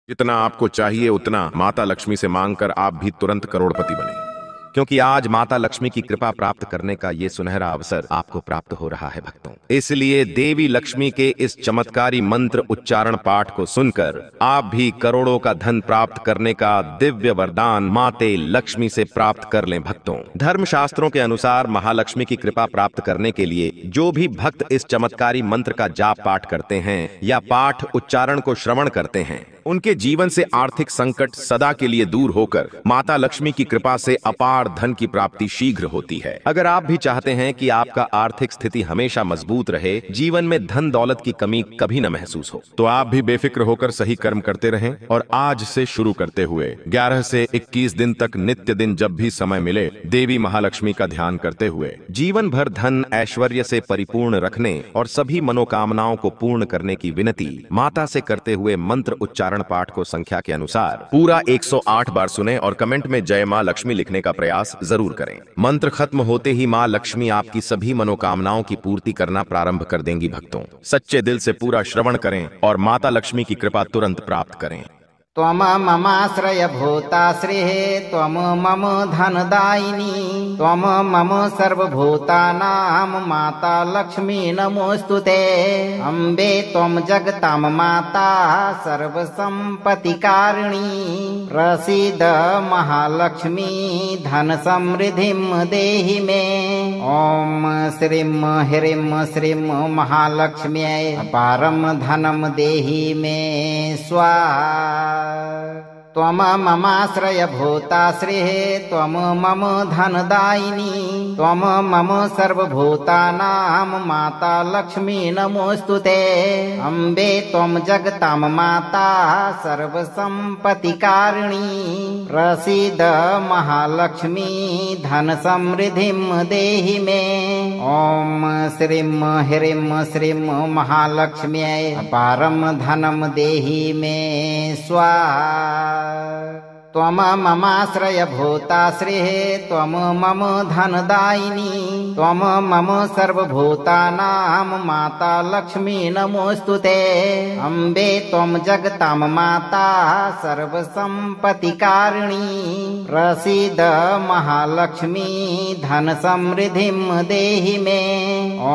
जितना आपको चाहिए उतना माता लक्ष्मी से मांगकर आप भी तुरंत करोड़पति बने, क्योंकि आज माता लक्ष्मी की कृपा प्राप्त करने का ये सुनहरा अवसर आपको प्राप्त हो रहा है भक्तों। इसलिए देवी लक्ष्मी के इस चमत्कारी मंत्र उच्चारण पाठ को सुनकर आप भी करोड़ों का धन प्राप्त करने का दिव्य वरदान माते लक्ष्मी से प्राप्त कर लें भक्तों। धर्मशास्त्रों के अनुसार महालक्ष्मी की कृपा प्राप्त करने के लिए जो भी भक्त इस चमत्कारी मंत्र का जाप पाठ करते हैं या पाठ उच्चारण को श्रवण करते हैं, उनके जीवन से आर्थिक संकट सदा के लिए दूर होकर माता लक्ष्मी की कृपा से अपार धन की प्राप्ति शीघ्र होती है। अगर आप भी चाहते हैं कि आपका आर्थिक स्थिति हमेशा मजबूत रहे, जीवन में धन दौलत की कमी कभी न महसूस हो, तो आप भी बेफिक्र होकर सही कर्म करते रहें और आज से शुरू करते हुए 11 से 21 दिन तक नित्य दिन जब भी समय मिले देवी महालक्ष्मी का ध्यान करते हुए जीवन भर धन ऐश्वर्य से परिपूर्ण रखने और सभी मनोकामनाओं को पूर्ण करने की विनती माता से करते हुए मंत्र उच्चारण पाठ को संख्या के अनुसार पूरा 108 बार सुने और कमेंट में जय मां लक्ष्मी लिखने का प्रयास जरूर करें। मंत्र खत्म होते ही मां लक्ष्मी आपकी सभी मनोकामनाओं की पूर्ति करना प्रारंभ कर देंगी भक्तों। सच्चे दिल से पूरा श्रवण करें और माता लक्ष्मी की कृपा तुरंत प्राप्त करें। त्वम ममाश्रय भूताश्रिः त्वम मम धनदायिनी त्वम मम सर्वभूतानां माता लक्ष्मी नमोस्तुते। अम्बे त्वं जगतां माता सर्वसम्पत्तिकारिणी प्रसीद महालक्ष्मी धन समृद्धिं देहि मे। ॐ श्रीं ह्रीं श्रीं महालक्ष्म्यै अपारं धनं देहि मे स्वाहा। त्वम ममाश्रय भूताश्रिः त्वम मम धनदायिनी त्वम मम सर्वभूतानां माता लक्ष्मी नमोस्तुते। अम्बे त्वं जगतां माता सर्वसम्पत्तिकारिणी प्रसीद महालक्ष्मी धन समृद्धिं देहि मे। ॐ श्रीं ह्रीं श्रीं महालक्ष्म्यै अपारं धनं देहि मे स्वाहा। त्वम ममाश्रय भूताश्रिः त्वम मम धनदायिनी त्वम मम सर्वभूतानां माता लक्ष्मी नमोस्तुते। अम्बे त्वं जगतां माता सर्वसम्पत्तिकारिणी प्रसीद महालक्ष्मी धन समृद्धिं देहि मे। ॐ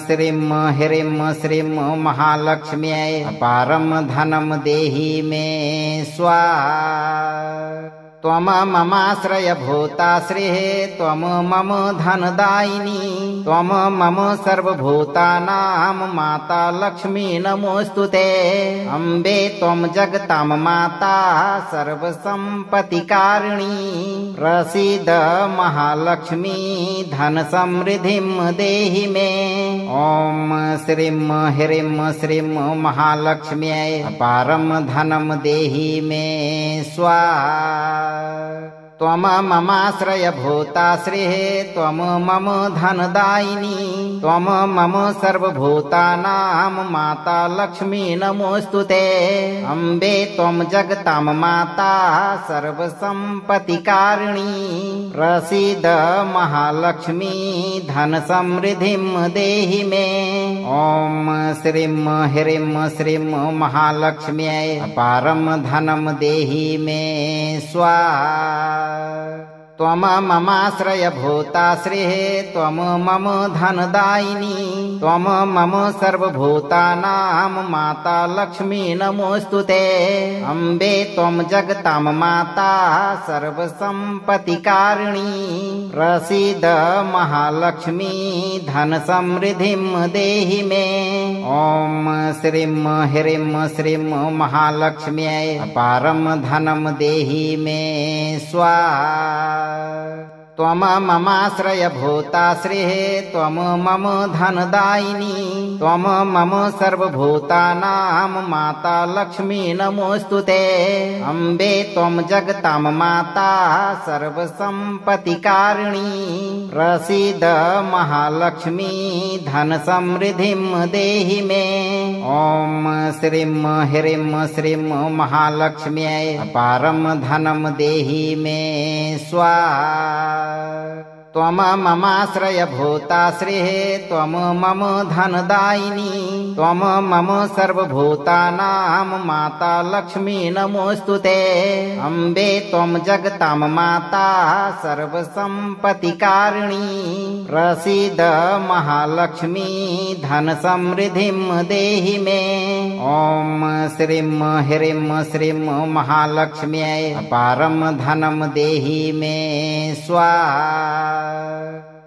श्रीं ह्रीं श्रीं महालक्ष्म्यै अपारं धनं देहि मे स्वाहा। त्वम ममाश्रय भूताश्रिः त्वम मम धनदायिनी त्वम मम सर्वभूतानां माता लक्ष्मी नमोस्तुते। अम्बे त्वं जगतां माता सर्वसम्पत्तिकारिणी प्रसीद महालक्ष्मी धन समृद्धिं देहि मे। ॐ श्रीं ह्रीं श्रीं महालक्ष्म्यै अपारं धनं देहि मे स्वाहा। त्वम ममाश्रय भूताश्रिः त्वम मम धनदायिनी त्वम मम सर्वभूतानां माता लक्ष्मी नमोस्तुते। अम्बे त्वं जगतां माता सर्वसम्पत्तिकारिणी प्रसीद महालक्ष्मी धन समृद्धिं देहि मे। ॐ श्रीं ह्रीं श्रीं महालक्ष्म्यै अपारं धनं देहि मे स्वाहा। त्वम ममाश्रय भूताश्रिः त्वम मम धनदायिनी त्वम मम सर्वभूतानां माता लक्ष्मी नमोस्तुते। अम्बे त्वं जगतां माता सर्वसम्पत्तिकारिणी प्रसीद महालक्ष्मी धन समृद्धिं देहि मे। ॐ श्रीं ह्रीं श्रीं महालक्ष्म्यै अपारं धनं देहि मे स्वाहा। त्वम ममाश्रय भूताश्रिः त्वम मम धनदायिनी त्वम मम सर्वभूतानां माता लक्ष्मी नमोस्तुते। अम्बे त्वं जगतां माता सर्वसम्पत्तिकारिणी प्रसीद महालक्ष्मी धन समृद्धिं देहि मे। ॐ श्रीं ह्रीं श्रीं महालक्ष्म्यै अपारं धनं देहि मे स्वाहा। त्वम ममाश्रयभूताश्रिः त्वम मम धनदायिनी त्वम मम सर्वभूतानां माता लक्ष्मी नमोऽस्तुते। अम्बे त्वं जगतां माता सर्वसम्पत्तिकारिणी प्रसीद महालक्ष्मी धनसमृद्धिं देहि मे। ॐ श्रीं ह्रीं श्रीं महालक्ष्म्यै अपारं धनं देहि मे स्वाहा।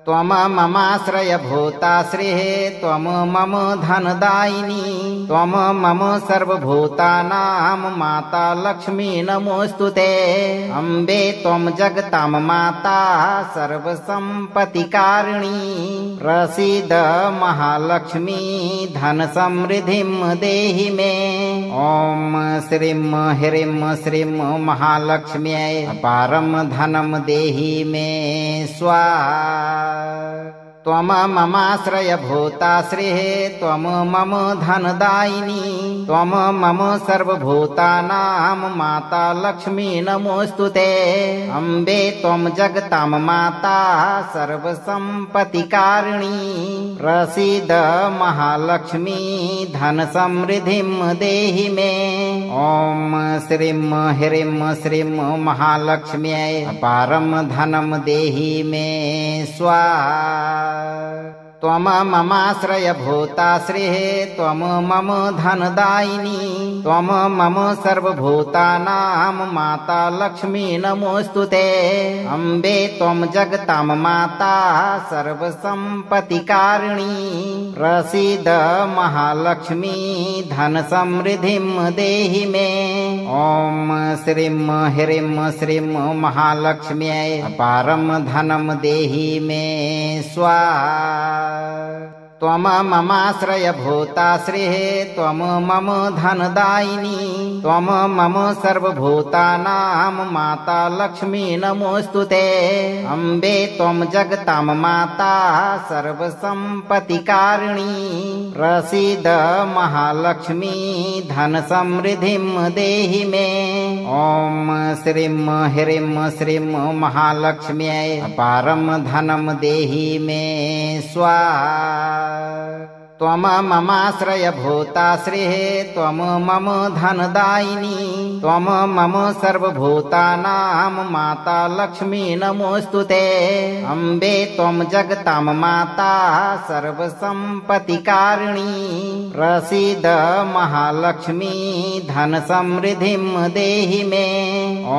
त्वम ममाश्रयभूताश्रिः त्वम मम धनदायिनी त्वम मम सर्वभूतानां माता लक्ष्मी नमोऽस्तुते। अम्बे त्वं जगतां माता सर्वसम्पत्तिकारिणी प्रसीद महालक्ष्मी धनसमृद्धिं देहि मे। ॐ श्रीं ह्रीं श्रीं महालक्ष्म्यै अपारं धनं देहि मे स्वाहा। त्वम ममाश्रयभूताश्रिः त्वम मम धनदायिनी त्वम मम सर्वभूतानां माता लक्ष्मी नमोऽस्तुते। अम्बे त्वं जगतां माता सर्वसम्पत्तिकारिणी प्रसीद महालक्ष्मी धनसमृद्धिं देहि मे। ॐ श्रीं ह्रीं श्रीं महालक्ष्म्यै अपारं धनं देहि मे स्वाहा। त्वम ममाश्रयभूताश्रिः त्वम मम धनदायिनी त्वम मम सर्वभूतानां माता लक्ष्मी नमोऽस्तुते। अम्बे त्वं जगतां माता सर्वसम्पत्तिकारिणी प्रसीद महालक्ष्मी धनसमृद्धिं देहि मे। ॐ श्रीं ह्रीं श्रीं महालक्ष्म्यै अपारं धनं देहि मे स्वाहा। त्वम ममाश्रयभूताश्रिः त्वम मम धनदायिनी त्वम मम सर्वभूतानां माता लक्ष्मी नमोऽस्तुते। अम्बे त्वं जगतां माता सर्वसम्पत्तिकारिणी प्रसीद महालक्ष्मी धनसमृद्धिं देहि मे। ॐ श्रीं ह्रीं श्रीं महालक्ष्म्यै अपारं धनं देहि मे स्वाहा। त्वम ममाश्रयभूताश्रिः त्वम मम धनदायिनी त्वम मम सर्वभूतानां माता लक्ष्मी नमोऽस्तुते। अम्बे त्वं जगतां माता सर्वसम्पत्तिकारिणी प्रसीद महालक्ष्मी धनसमृद्धिं देहि मे। ॐ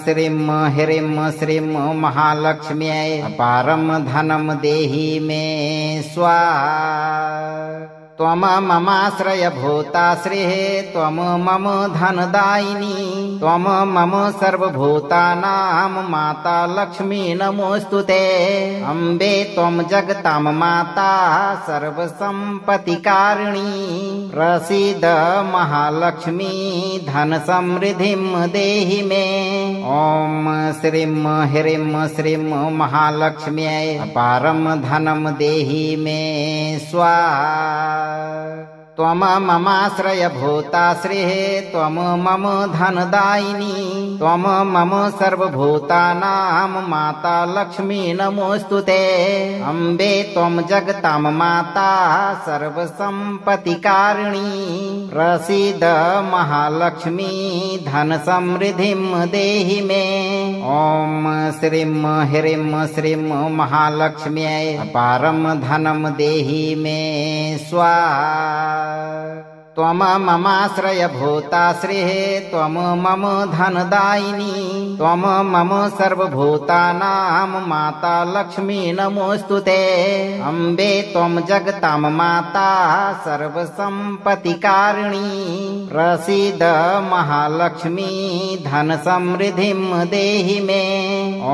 श्रीं ह्रीं श्रीं महालक्ष्म्यै अपारं धनं देहि मे स्वाहा। त्वम ममाश्रयभूताश्रिः त्वम मम धनदायिनी त्वम मम सर्वभूतानां माता लक्ष्मी नमोऽस्तुते। अम्बे त्वं जगतां माता सर्वसम्पत्तिकारिणी प्रसीद महालक्ष्मी धनसमृद्धिं देहि मे। ॐ श्रीं ह्रीं श्रीं महालक्ष्म्यै अपारं धनं देहि मे स्वाहा। त्वम ममाश्रयभूताश्रिः त्वम मम धनदायिनी त्वम मम सर्वभूतानां माता लक्ष्मी नमोऽस्तुते। अम्बे त्वं जगतां माता सर्वसम्पत्तिकारिणी प्रसीद महालक्ष्मी धनसमृद्धिं देहि मे। ॐ श्रीं ह्रीं श्रीं महालक्ष्म्यै अपारं धनं देहि मे स्वाहा। त्वम ममाश्रयभूताश्रिः त्वम मम धनदायिनी त्वम मम सर्वभूतानां माता लक्ष्मी नमोऽस्तुते। अम्बे त्वं जगतां माता सर्वसम्पत्तिकारिणी प्रसीद महालक्ष्मी धनसमृद्धिं देहि मे। ॐ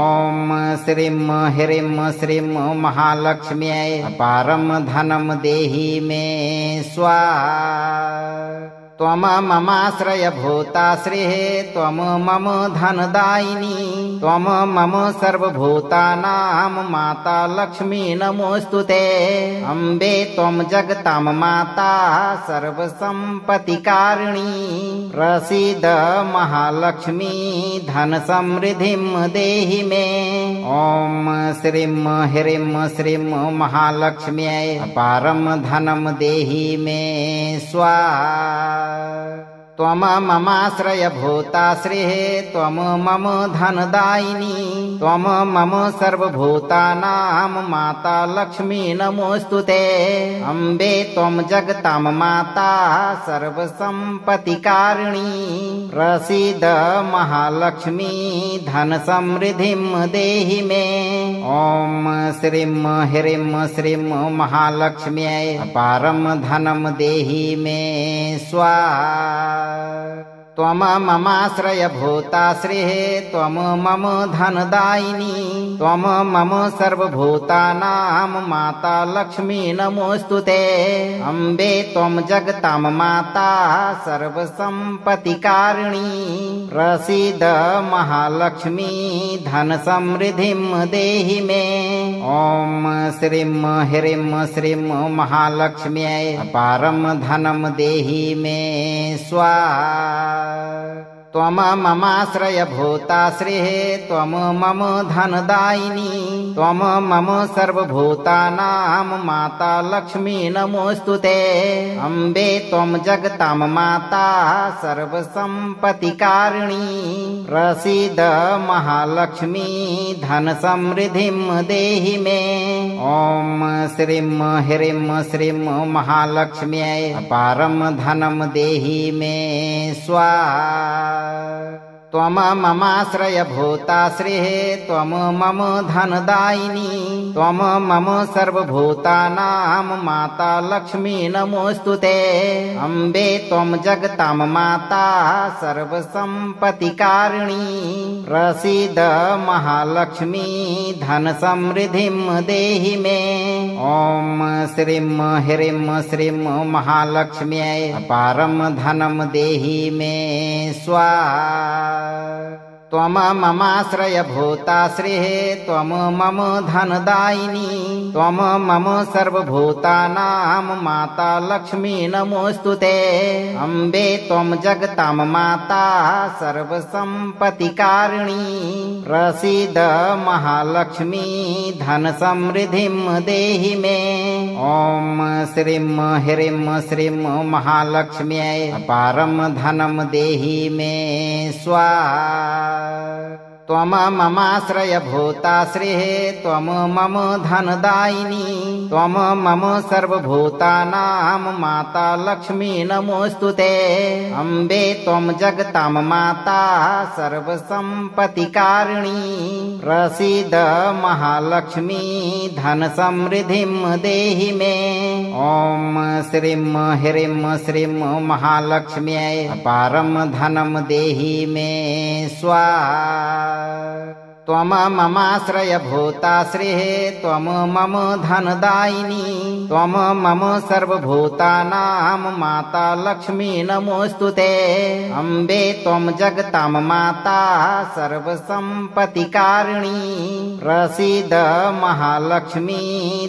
श्रीं ह्रीं श्रीं महालक्ष्म्यै अपारं धनं देहि मे स्वाहा। त्वं ममाश्रयभूताश्रिः त्वं मम धनदायिनी त्वं मम सर्वभूतानां माता लक्ष्मी नमोऽस्तु ते। अम्बे त्वं जगतां माता सर्वसम्पत्तिकारिणी प्रसीद महालक्ष्मी धनसमृद्धिं देहि मे। ॐ श्रीं ह्रीं श्रीं महालक्ष्म्यै अपारं धनं देहि मे स्वाहा। त्वं ममाश्रयभूताश्रिः त्वं मम धनदायिनी त्वं मम सर्वभूतानां माता लक्ष्मी नमोऽस्तु ते। अम्बे त्वं जगतां माता सर्वसम्पत्तिकारिणी प्रसीद महालक्ष्मी धनसमृद्धिं देहि मे। ॐ श्रीं ह्रीं श्रीं महालक्ष्म्यै अपारं धनं देहि मे स्वाहा। त्वं ममाश्रयभूताश्रिः त्वं मम धनदायिनी त्वं मम सर्वभूतानां माता लक्ष्मी नमोऽस्तु ते। अम्बे त्वं जगतां माता सर्वसम्पत्तिकारिणी प्रसीद महालक्ष्मी धनसमृद्धिं देहि मे। ॐ श्रीं ह्रीं श्रीं महालक्ष्म्यै अपारं धनं देहि मे स्वाहा। त्वं ममाश्रयभूताश्रिः त्वं मम धनदायिनी त्वं मम सर्वभूतानां माता लक्ष्मी नमोऽस्तु ते। अम्बे त्वं जगतां माता सर्वसम्पत्तिकारिणी प्रसीद महालक्ष्मी धनसमृद्धिं देहि मे। ॐ श्रीं ह्रीं श्रीं महालक्ष्म्यै अपारं धनं देहि मे स्वाहा। त्वं ममाश्रयभूताश्रिः त्वं मम धनदायिनी त्वं मम सर्वभूतानां माता लक्ष्मी नमोऽस्तु ते। अम्बे त्वं जगतां माता सर्वसम्पत्तिकारिणी प्रसीद महालक्ष्मी धनसमृद्धिं देहि मे। ॐ श्रीं ह्रीं श्रीं महालक्ष्म्यै अपारं धनं देहि मे स्वाहा। त्वं ममाश्रयभूताश्रिः त्वं मम धनदायिनी त्वं मम सर्वभूतानां माता लक्ष्मी नमोऽस्तु ते। अम्बे त्वं जगतां माता सर्वसम्पत्तिकारिणी प्रसीद महालक्ष्मी धनसमृद्धिं देहि मे। ॐ श्रीं ह्रीं श्रीं महालक्ष्म्यै अपारं धनं देहि मे स्वाहा। त्वं ममाश्रयभूताश्रिः त्वं मम धनदायिनी त्वं मम सर्वभूतानां माता लक्ष्मी नमोऽस्तु ते। अम्बे त्वं जगतां माता सर्वसम्पत्तिकारिणी प्रसीद महालक्ष्मी धनसमृद्धिं देहि मे। ॐ श्रीं ह्रीं श्रीं महालक्ष्म्यै अपारं धनं देहि मे स्वाहा। त्वं ममाश्रयभूताश्रिः त्वं मम धनदायिनी त्वं मम सर्वभूतानां माता लक्ष्मी नमोऽस्तु ते। अम्बे त्वं जगतां माता सर्वसम्पत्तिकारिणी प्रसीद महालक्ष्मी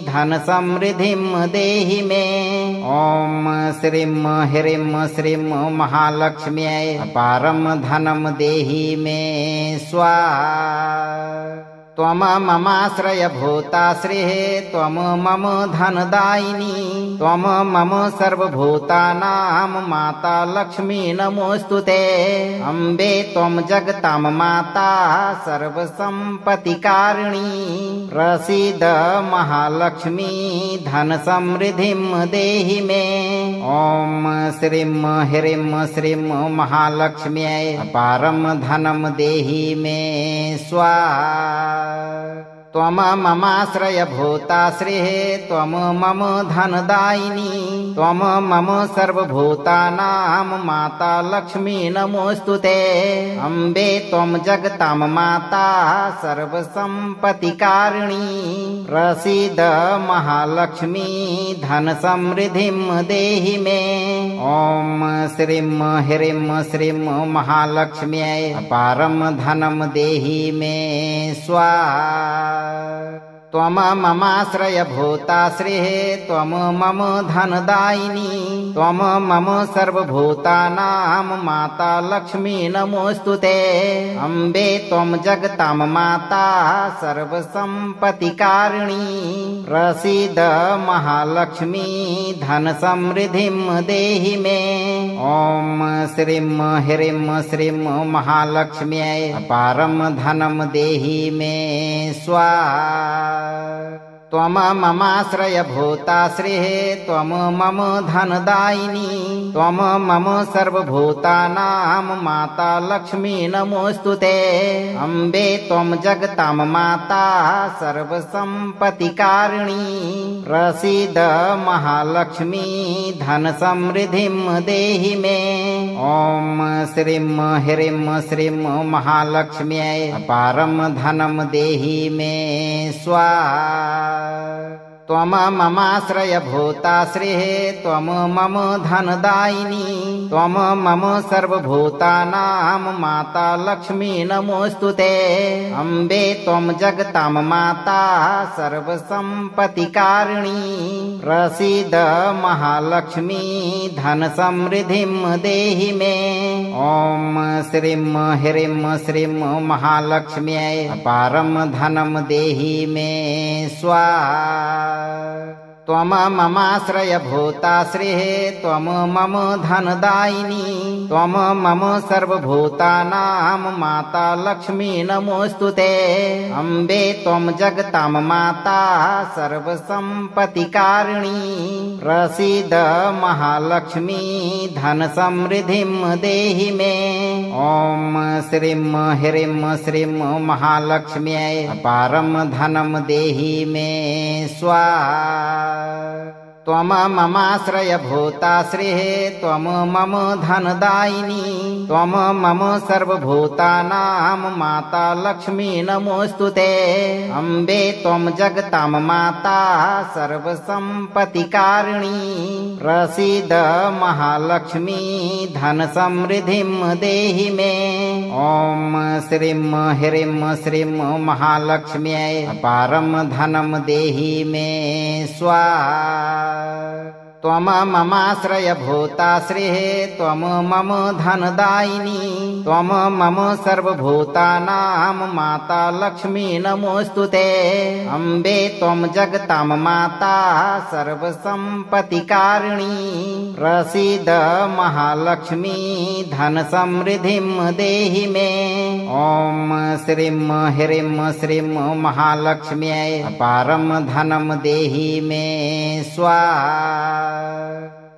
धनसमृद्धिं देहि मे। ॐ श्रीं ह्रीं श्रीं महालक्ष्म्यै अपारं धनं देहि मे स्वाहा। त्वं ममाश्रयभूताश्रिः त्वं मम धनदायिनी त्वं मम सर्वभूतानां माता लक्ष्मी नमोऽस्तु ते। अम्बे त्वं जगतां माता सर्वसम्पत्तिकारिणी प्रसीद महालक्ष्मी धनसमृद्धिं देहि मे। ॐ श्रीं ह्रीं श्रीं महालक्ष्म्यै अपारं धनं देहि मे स्वाहा। त्वं ममाश्रयभूताश्रिः त्वं मम धनदायिनी त्वं मम सर्वभूतानां माता लक्ष्मी नमोऽस्तु ते। अम्बे त्वं जगतां माता सर्वसम्पत्तिकारिणी प्रसीद महालक्ष्मी धनसमृद्धिं देहि मे। ॐ श्रीं ह्रीं श्रीं महालक्ष्म्यै अपारं धनं देहि मे स्वाहा। त्वं ममाश्रयभूताश्रिः त्वं मम धनदायिनी त्वं मम सर्वभूतानां माता लक्ष्मी नमोऽस्तु ते। अम्बे त्वं जगतां माता सर्वसम्पत्तिकारिणी प्रसीद महालक्ष्मी धनसमृद्धिं देहि मे। ॐ श्रीं ह्रीं श्रीं महालक्ष्म्यै अपारं धनं देहि मे स्वाहा। त्वं ममाश्रयभूताश्रिः त्वं मम धनदायिनी त्वं मम सर्वभूतानां माता लक्ष्मी नमोऽस्तु ते। अम्बे त्वं जगतां माता सर्वसम्पत्तिकारिणी प्रसीद महालक्ष्मी धनसमृद्धिं देहि मे। ॐ श्रीं ह्रीं श्रीं महालक्ष्म्यै अपारं धनं देहि मे स्वाहा। त्वं ममाश्रयभूताश्रिः त्वं मम धनदायिनी त्वं मम सर्वभूतानां माता लक्ष्मी नमोऽस्तु ते। अम्बे त्वं जगतां माता सर्वसम्पत्तिकारिणी प्रसीद महालक्ष्मी धनसमृद्धिं देहि मे। ॐ श्रीं ह्रीं श्रीं महालक्ष्म्यै अपारं धनं देहि मे स्वाहा। त्वं ममाश्रयभूताश्रिः त्वं मम धनदायिनी त्वं मम सर्वभूतानां माता लक्ष्मी नमोऽस्तु ते। अम्बे त्वं जगतां माता सर्वसम्पत्तिकारिणी प्रसीद महालक्ष्मी धनसमृद्धिं देहि मे। ॐ श्रीं ह्रीं श्रीं महालक्ष्म्यै अपारं धनं देहि मे स्वाहा। त्वं ममाश्रयभूताश्रिः त्वं मम धनदायिनी त्वं मम सर्वभूतानां माता लक्ष्मी नमोऽस्तु ते। अम्बे त्वं जगतां माता सर्वसम्पत्तिकारिणी प्रसीद महालक्ष्मी धनसमृद्धिं देहि मे। ॐ श्रीं ह्रीं श्रीं महालक्ष्म्यै अपारं धनं देहि मे स्वाहा। त्वं ममाश्रयभूताश्रिः त्वं मम धनदायिनी त्वं मम सर्वभूतानां माता लक्ष्मी नमोऽस्तु ते। अम्बे त्वं जगतां माता सर्वसम्पत्तिकारिणी प्रसीद महालक्ष्मी धनसमृद्धिं देहि मे। ॐ श्रीं ह्रीं श्रीं महालक्ष्म्यै अपारं धनं देहि मे स्वाहा।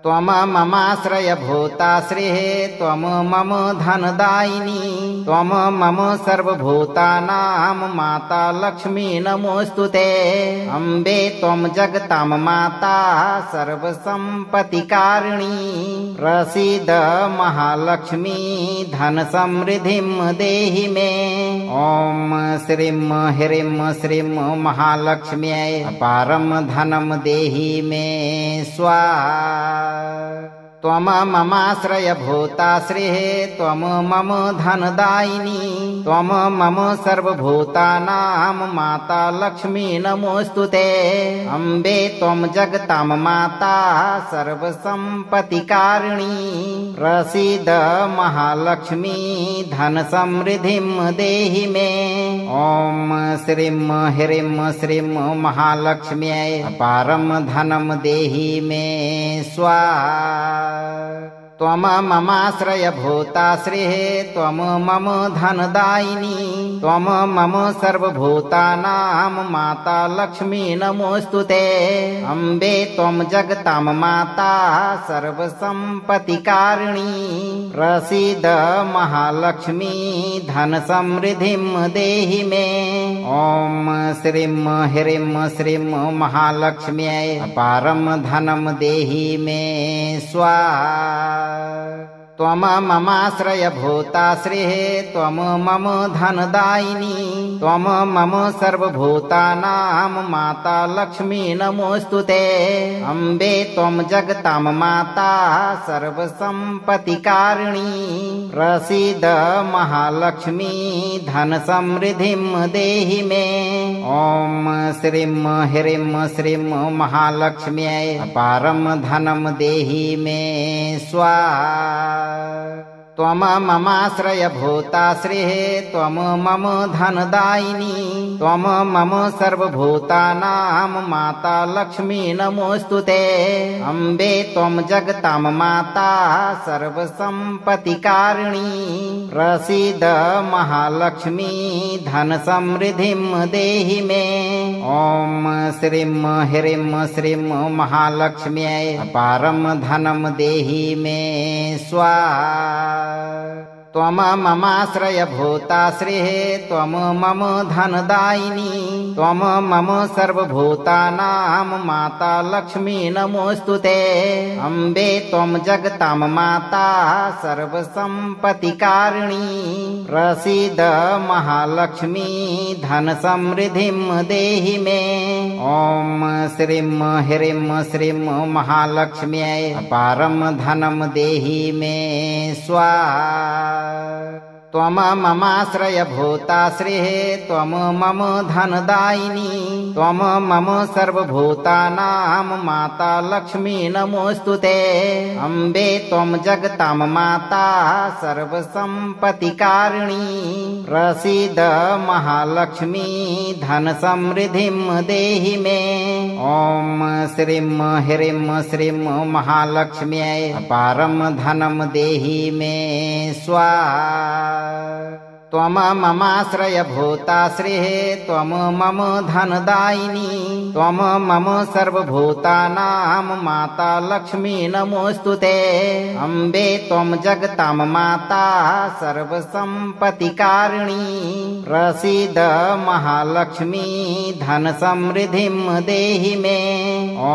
त्वं ममाश्रयभूताश्रिः त्वं मम धनदायिनी त्वं मम सर्वभूतानां माता लक्ष्मी नमोऽस्तु ते। अम्बे त्वं जगतां माता सर्वसम्पत्तिकारिणी प्रसीद महालक्ष्मी धनसमृद्धिं देहि मे। ॐ श्रीं ह्रीं श्रीं महालक्ष्म्यै अपारं धनं देहि मे स्वाहा। त्वं ममाश्रयभूताश्रिः त्वं मम धनदायिनी त्वं मम सर्वभूतानां माता लक्ष्मी नमोऽस्तु ते। अम्बे त्वं जगतां माता सर्वसम्पत्तिकारिणी प्रसीद महालक्ष्मी धनसमृद्धिं देहि मे। ॐ श्रीं ह्रीं श्रीं महालक्ष्म्यै अपारं धनं देहि मे स्वाहा। त्वम ममाश्रयभूताश्रिः त्वम मम धनदायिनी त्वम मम सर्वभूतानां माता लक्ष्मी नमोऽस्तुते। अम्बे त्वं जगतां माता सर्वसम्पत्तिकारिणी प्रसीद महालक्ष्मी धनसमृद्धिं देहि मे। ॐ श्रीं ह्रीं श्रीं महालक्ष्म्यै अपारं धनं देहि मे स्वाहा। त्वम ममाश्रयभूताश्रिः त्वम मम धनदायिनी त्वम मम सर्वभूतानां माता लक्ष्मी नमोऽस्तुते। अम्बे त्वं जगतां माता सर्वसम्पत्तिकारिणी प्रसीद महालक्ष्मी धनसमृद्धिं देहि मे। ॐ श्रीं ह्रीं श्रीं महालक्ष्म्यै अपारं धनं देहि मे स्वाहा। त्वम ममाश्रयभूताश्रिः त्वम मम धनदायिनी त्वम मम सर्वभूतानां माता लक्ष्मी नमोऽस्तुते। अम्बे त्वं जगतां माता सर्वसम्पत्तिकारिणी प्रसीद महालक्ष्मी धनसमृद्धिं देहि मे। ॐ श्रीं ह्रीं श्रीं महालक्ष्म्यै अपारं धनं देहि मे स्वाहा। त्वम ममाश्रयभूताश्रिः त्वम मम धनदायिनी त्वम मम सर्वभूतानां माता लक्ष्मी नमोऽस्तुते। अम्बे त्वं जगतां माता सर्वसम्पत्तिकारिणी प्रसीद महालक्ष्मी धनसमृद्धिं देहि मे। ॐ श्रीं ह्रीं श्रीं महालक्ष्म्यै अपारं धनं देहि मे स्वाहा। त्वम ममाश्रयभूताश्रिः त्वम मम धनदायिनी त्वम मम सर्वभूतानां माता लक्ष्मी नमोऽस्तुते। अम्बे त्वं जगतां माता सर्वसम्पत्तिकारिणी प्रसीद महालक्ष्मी धनसमृद्धिं देहि मे। ॐ श्रीं ह्रीं श्रीं महालक्ष्म्यै अपारं धनं देहि मे स्वाहा। त्वम ममाश्रयभूताश्रिः त्वम मम धनदायिनी त्वम मम सर्वभूतानां माता लक्ष्मी नमोऽस्तुते। अम्बे त्वं जगतां माता सर्वसम्पत्तिकारिणी प्रसीद महालक्ष्मी धनसमृद्धिं देहि मे। ॐ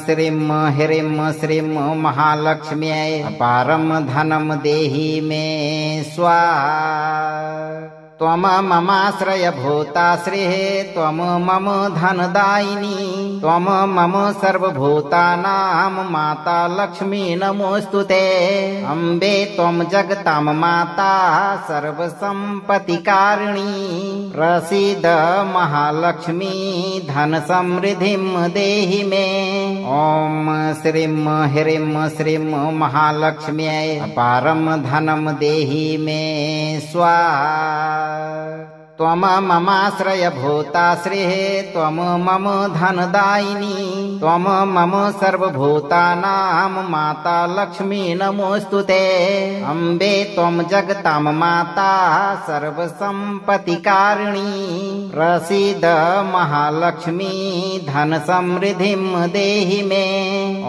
श्रीं ह्रीं श्रीं महालक्ष्म्यै अपारं धनं देहि मे स्वाहा। त्वम ममाश्रयभूताश्रिः त्वम मम धनदायिनी त्वम मम सर्वभूतानां माता लक्ष्मी नमोऽस्तुते। अम्बे त्वं जगतां माता सर्वसम्पत्तिकारिणी प्रसीद महालक्ष्मी धनसमृद्धिं देहि मे। ॐ श्रीं ह्रीं श्रीं महालक्ष्म्यै अपारं धनं देहि मे स्वाहा। त्वम ममाश्रयभूताश्रिः त्वम मम धनदायिनी त्वम मम सर्वभूतानां माता लक्ष्मी नमोऽस्तुते। अम्बे त्वं जगतां माता सर्वसम्पत्तिकारिणी प्रसीद महालक्ष्मी धनसमृद्धिं देहि मे।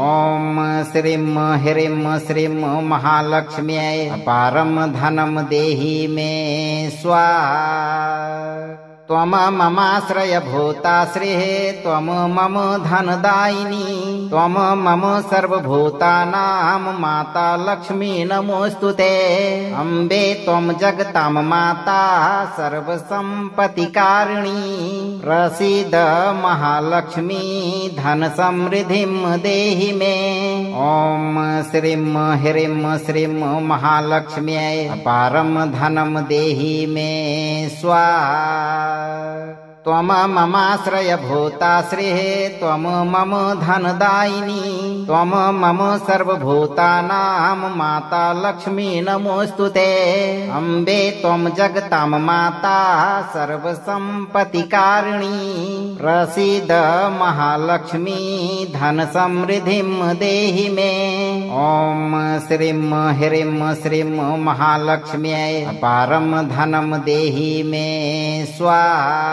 ॐ श्रीं ह्रीं श्रीं महालक्ष्म्यै अपारं धनं देहि मे स्वाहा। त्वम ममाश्रयभूताश्रिः त्वम मम धनदायिनी त्वम मम सर्वभूतानां माता लक्ष्मी नमोऽस्तुते। अम्बे त्वं जगतां माता सर्वसम्पत्तिकारिणी प्रसीद महालक्ष्मी धनसमृद्धिं देहि मे। ॐ श्रीं ह्रीं श्रीं महालक्ष्म्यै अपारं धनं देहि मे स्वाहा। त्वम ममाश्रयभूताश्रिः त्वम मम धनदायिनी त्वं मम सर्वभूतानां माता लक्ष्मी नमोऽस्तुते। अम्बे त्वं जगतां माता सर्वसम्पत्तिकारिणी प्रसीद महालक्ष्मी धनसमृद्धिं देहि मे। ॐ श्रीं ह्रीं श्रीं महालक्ष्म्यै अपारं धनं देहि मे स्वाहा।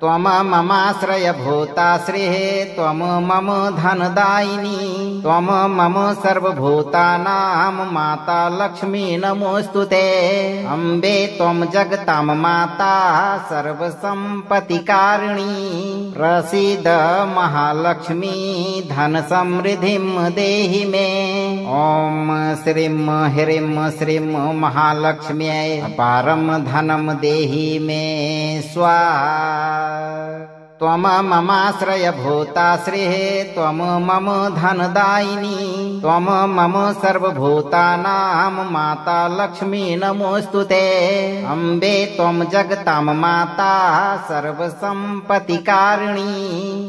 त्वं ममाश्रयभूता श्रीः त्वं मम धनदायिनी त्वं मम सर्वभूतानां माता लक्ष्मी नमोऽस्तुते। अम्बे त्वं जगतां माता सर्वसम्पत्तिकारिणी प्रसीद महालक्ष्मी धनसमृद्धिं देहि मे। ॐ श्रीं ह्रीं श्रीं महालक्ष्म्यै अपारं धनं देहि मे स्वाहा। त्वं ममाश्रयभूता श्रीः त्वं मम धनदायिनी त्वं मम सर्वभूतानां माता लक्ष्मी नमोऽस्तुते। अम्बे त्वं जगतां माता सर्वसम्पत्तिकारिणी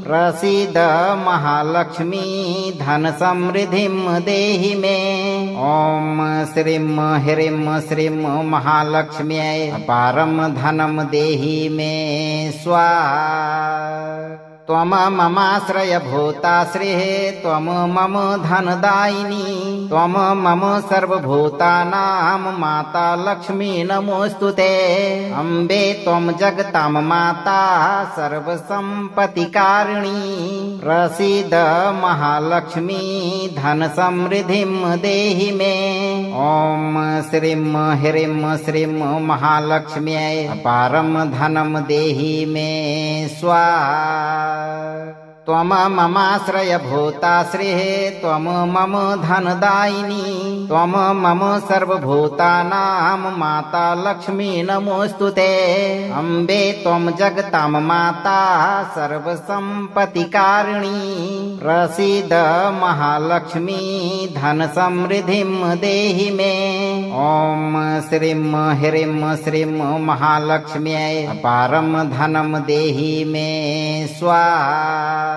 प्रसीद महालक्ष्मी धनसमृद्धिं देहि मे। ॐ श्रीं ह्रीं श्रीं महालक्ष्म्यै अपारं धनं देहि मे स्वाहा। त्वं ममाश्रयभूता श्रीः त्वं मम धनदायिनी त्वं मम सर्वभूतानां माता लक्ष्मी नमोऽस्तुते। अम्बे त्वं जगतां माता सर्वसम्पत्तिकारिणी प्रसीद महालक्ष्मी धनसमृद्धिं देहि मे। ॐ श्रीं ह्रीं श्रीं महालक्ष्म्यै अपारं धनं देहि मे स्वाहा। त्वं ममाश्रयभूता श्रीः त्वं मम धनदायिनी त्वं मम सर्वभूतानां माता लक्ष्मी नमोऽस्तुते। अम्बे त्वं जगतां माता सर्वसम्पत्तिकारिणी प्रसीद महालक्ष्मी धनसमृद्धिं देहि मे। ॐ श्रीं ह्रीं श्रीं महालक्ष्म्यै अपारं धनं देहि मे स्वाहा।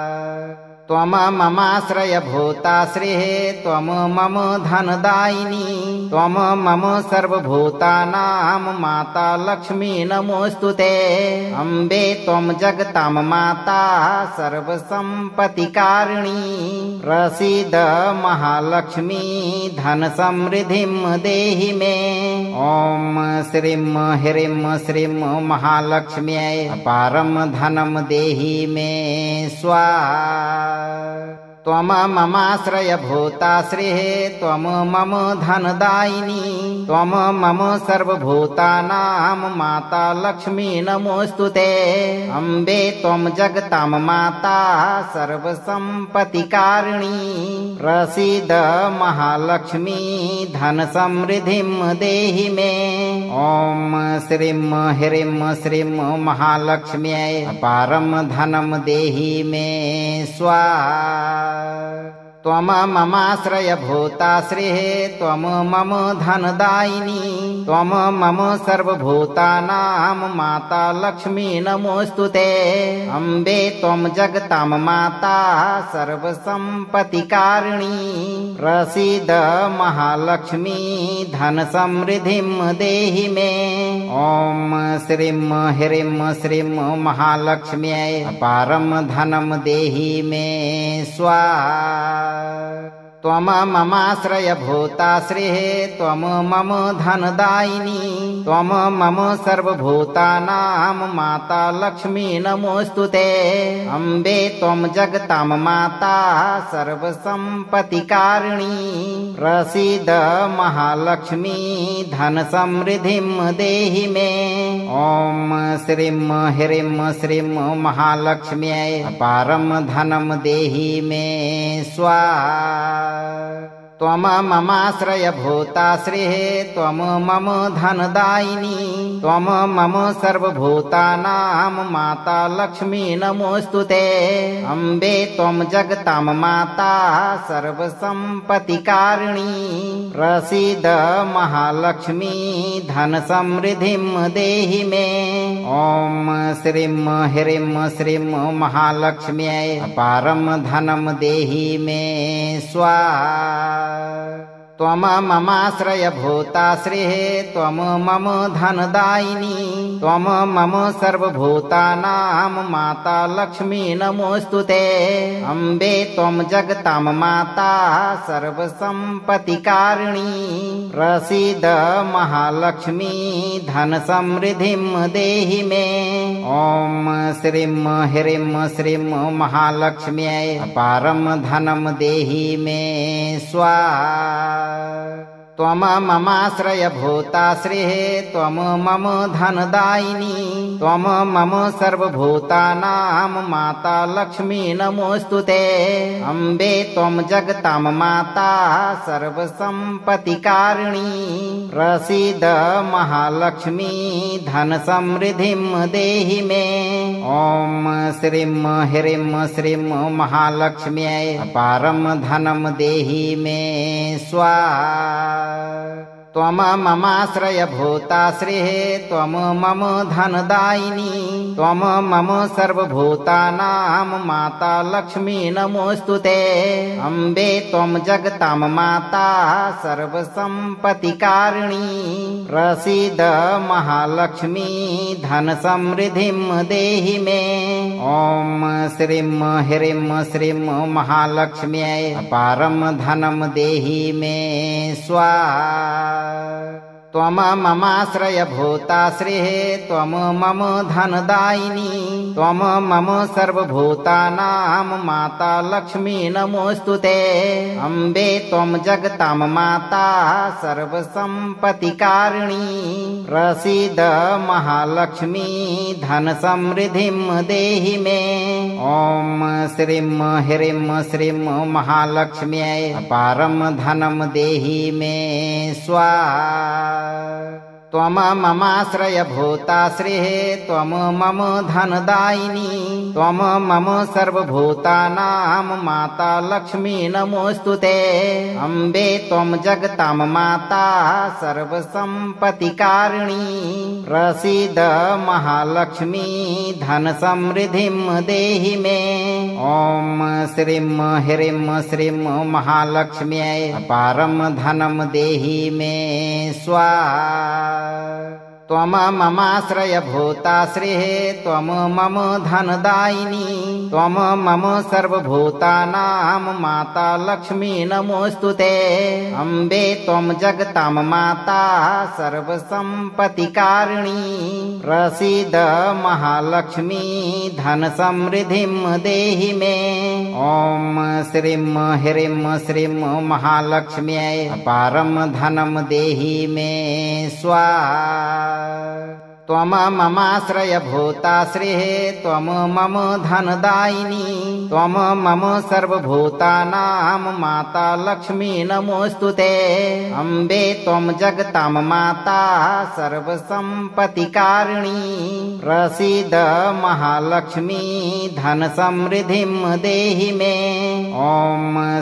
त्वं ममाश्रयभूता श्रीः त्वं मम धनदायिनी त्वं मम सर्वभूतानां माता लक्ष्मी नमोऽस्तुते। अम्बे त्वं जगतां माता सर्वसम्पत्तिकारिणी प्रसीद महालक्ष्मी धनसमृद्धिं देहि मे। ॐ श्रीं ह्रीं श्रीं महालक्ष्म्यै अपारं धनं देहि मे स्वाहा। त्वं ममाश्रयभूता श्रीः त्वं मम धनदायिनी त्वं मम सर्वभूतानां माता लक्ष्मी नमोऽस्तुते। अम्बे त्वं जगतां माता सर्वसम्पत्तिकारिणी प्रसीद महालक्ष्मी धनसमृद्धिं देहि मे। ॐ श्रीं ह्रीं श्रीं महालक्ष्म्यै अपारं धनं देहि मे स्वाहा। त्वं ममाश्रयभूता श्रीः त्वं मम धनदायिनी त्वं मम सर्वभूतानां माता लक्ष्मी नमोऽस्तुते। अम्बे त्वं जगतां माता सर्वसम्पत्तिकारिणी प्रसीद महालक्ष्मी धनसमृद्धिं देहि मे। ॐ श्रीं ह्रीं श्रीं महालक्ष्म्यै अपारं धनं देहि मे स्वाहा। त्वं ममाश्रयभूता श्रीः त्वं मम धनदायिनी त्वं मम सर्वभूतानां माता लक्ष्मी नमोऽस्तुते। अम्बे त्वं जगतां माता सर्वसम्पत्तिकारिणी प्रसीद महालक्ष्मी धनसमृद्धिं देहि मे। ॐ श्रीं ह्रीं श्रीं महालक्ष्म्यै अपारं धनं देहि मे स्वाहा। त्वं ममाश्रयभूताश्रिः त्वं मम धनदायिनी त्वं मम सर्वभूतानां माता लक्ष्मी नमोऽस्तु ते। अम्बे त्वं जगतां माता सर्वसम्पत्तिकारिणी प्रसीद महालक्ष्मी धनसमृद्धिं देहि मे। ॐ श्रीं ह्रीं श्रीं महालक्ष्म्यै अपारं धनं देहि मे स्वाहा। त्वं ममाश्रयभूताश्रिः त्वं मम धनदायिनी त्वं मम सर्वभूतानां माता लक्ष्मी नमोऽस्तु ते। अम्बे त्वं जगतां माता सर्वसम्पत्तिकारिणी प्रसीद महालक्ष्मी धनसमृद्धिं देहि मे। ॐ श्रीं ह्रीं श्रीं महालक्ष्म्यै अपारं धनं देहि मे स्वाहा। त्वं ममाश्रयभूताश्रिः त्वं मम धनदायिनी त्वं मम सर्वभूतानां माता लक्ष्मी नमोऽस्तु ते। अम्बे त्वं जगतां माता सर्वसम्पत्तिकारिणी प्रसीद महालक्ष्मी धनसमृद्धिं देहि मे। ॐ श्रीं ह्रीं श्रीं महालक्ष्म्यै अपारं धनं देहि मे स्वाहा। त्वं ममाश्रयभूताश्रिः त्वं मम धनदायिनी त्वं मम सर्वभूतानां माता लक्ष्मी नमोऽस्तु ते। अम्बे त्वं जगतां माता सर्वसम्पत्तिकारिणी प्रसीद महालक्ष्मी धनसमृद्धिं देहि मे। ॐ श्रीं ह्रीं श्रीं महालक्ष्म्यै अपारं धनं देहि मे स्वाहा। त्वं ममाश्रयभूताश्रिः त्वं मम धनदायिनी त्वं मम सर्वभूतानां माता लक्ष्मी नमोऽस्तु ते। अम्बे त्वं जगतां माता सर्वसम्पत्तिकारिणी प्रसीद महालक्ष्मी धनसमृद्धिं देहि मे। ॐ श्रीं ह्रीं श्रीं महालक्ष्म्यै अपारं धनं देहि मे स्वाहा। त्वं ममाश्रयभूताश्रिः त्वं मम धनदायिनी त्वं मम सर्वभूतानां माता लक्ष्मी नमोऽस्तु ते। अम्बे त्वं जगतां माता सर्वसम्पत्तिकारिणी प्रसीद महालक्ष्मी धनसमृद्धिं देहि मे। ॐ श्रीं ह्रीं श्रीं महालक्ष्म्यै अपारं धनं देहि मे स्वाहा। त्वं ममाश्रयभूताश्रिः त्वं मम धनदायिनी त्वं मम सर्वभूतानां माता लक्ष्मी नमोऽस्तु ते। अम्बे त्वं जगतां माता सर्वसम्पत्तिकारिणी प्रसीद महालक्ष्मी धनसमृद्धिं देहि मे। ॐ श्रीं ह्रीं श्रीं महालक्ष्म्यै अपारं धनं देहि मे स्वाहा। त्वं ममाश्रयभूताश्रिः त्वं मम धनदायिनी त्वं मम सर्वभूतानां माता लक्ष्मी नमोऽस्तु ते। अम्बे त्वं जगतां माता सर्वसम्पत्तिकारिणी प्रसीद महालक्ष्मी धनसमृद्धिं देहि मे। ॐ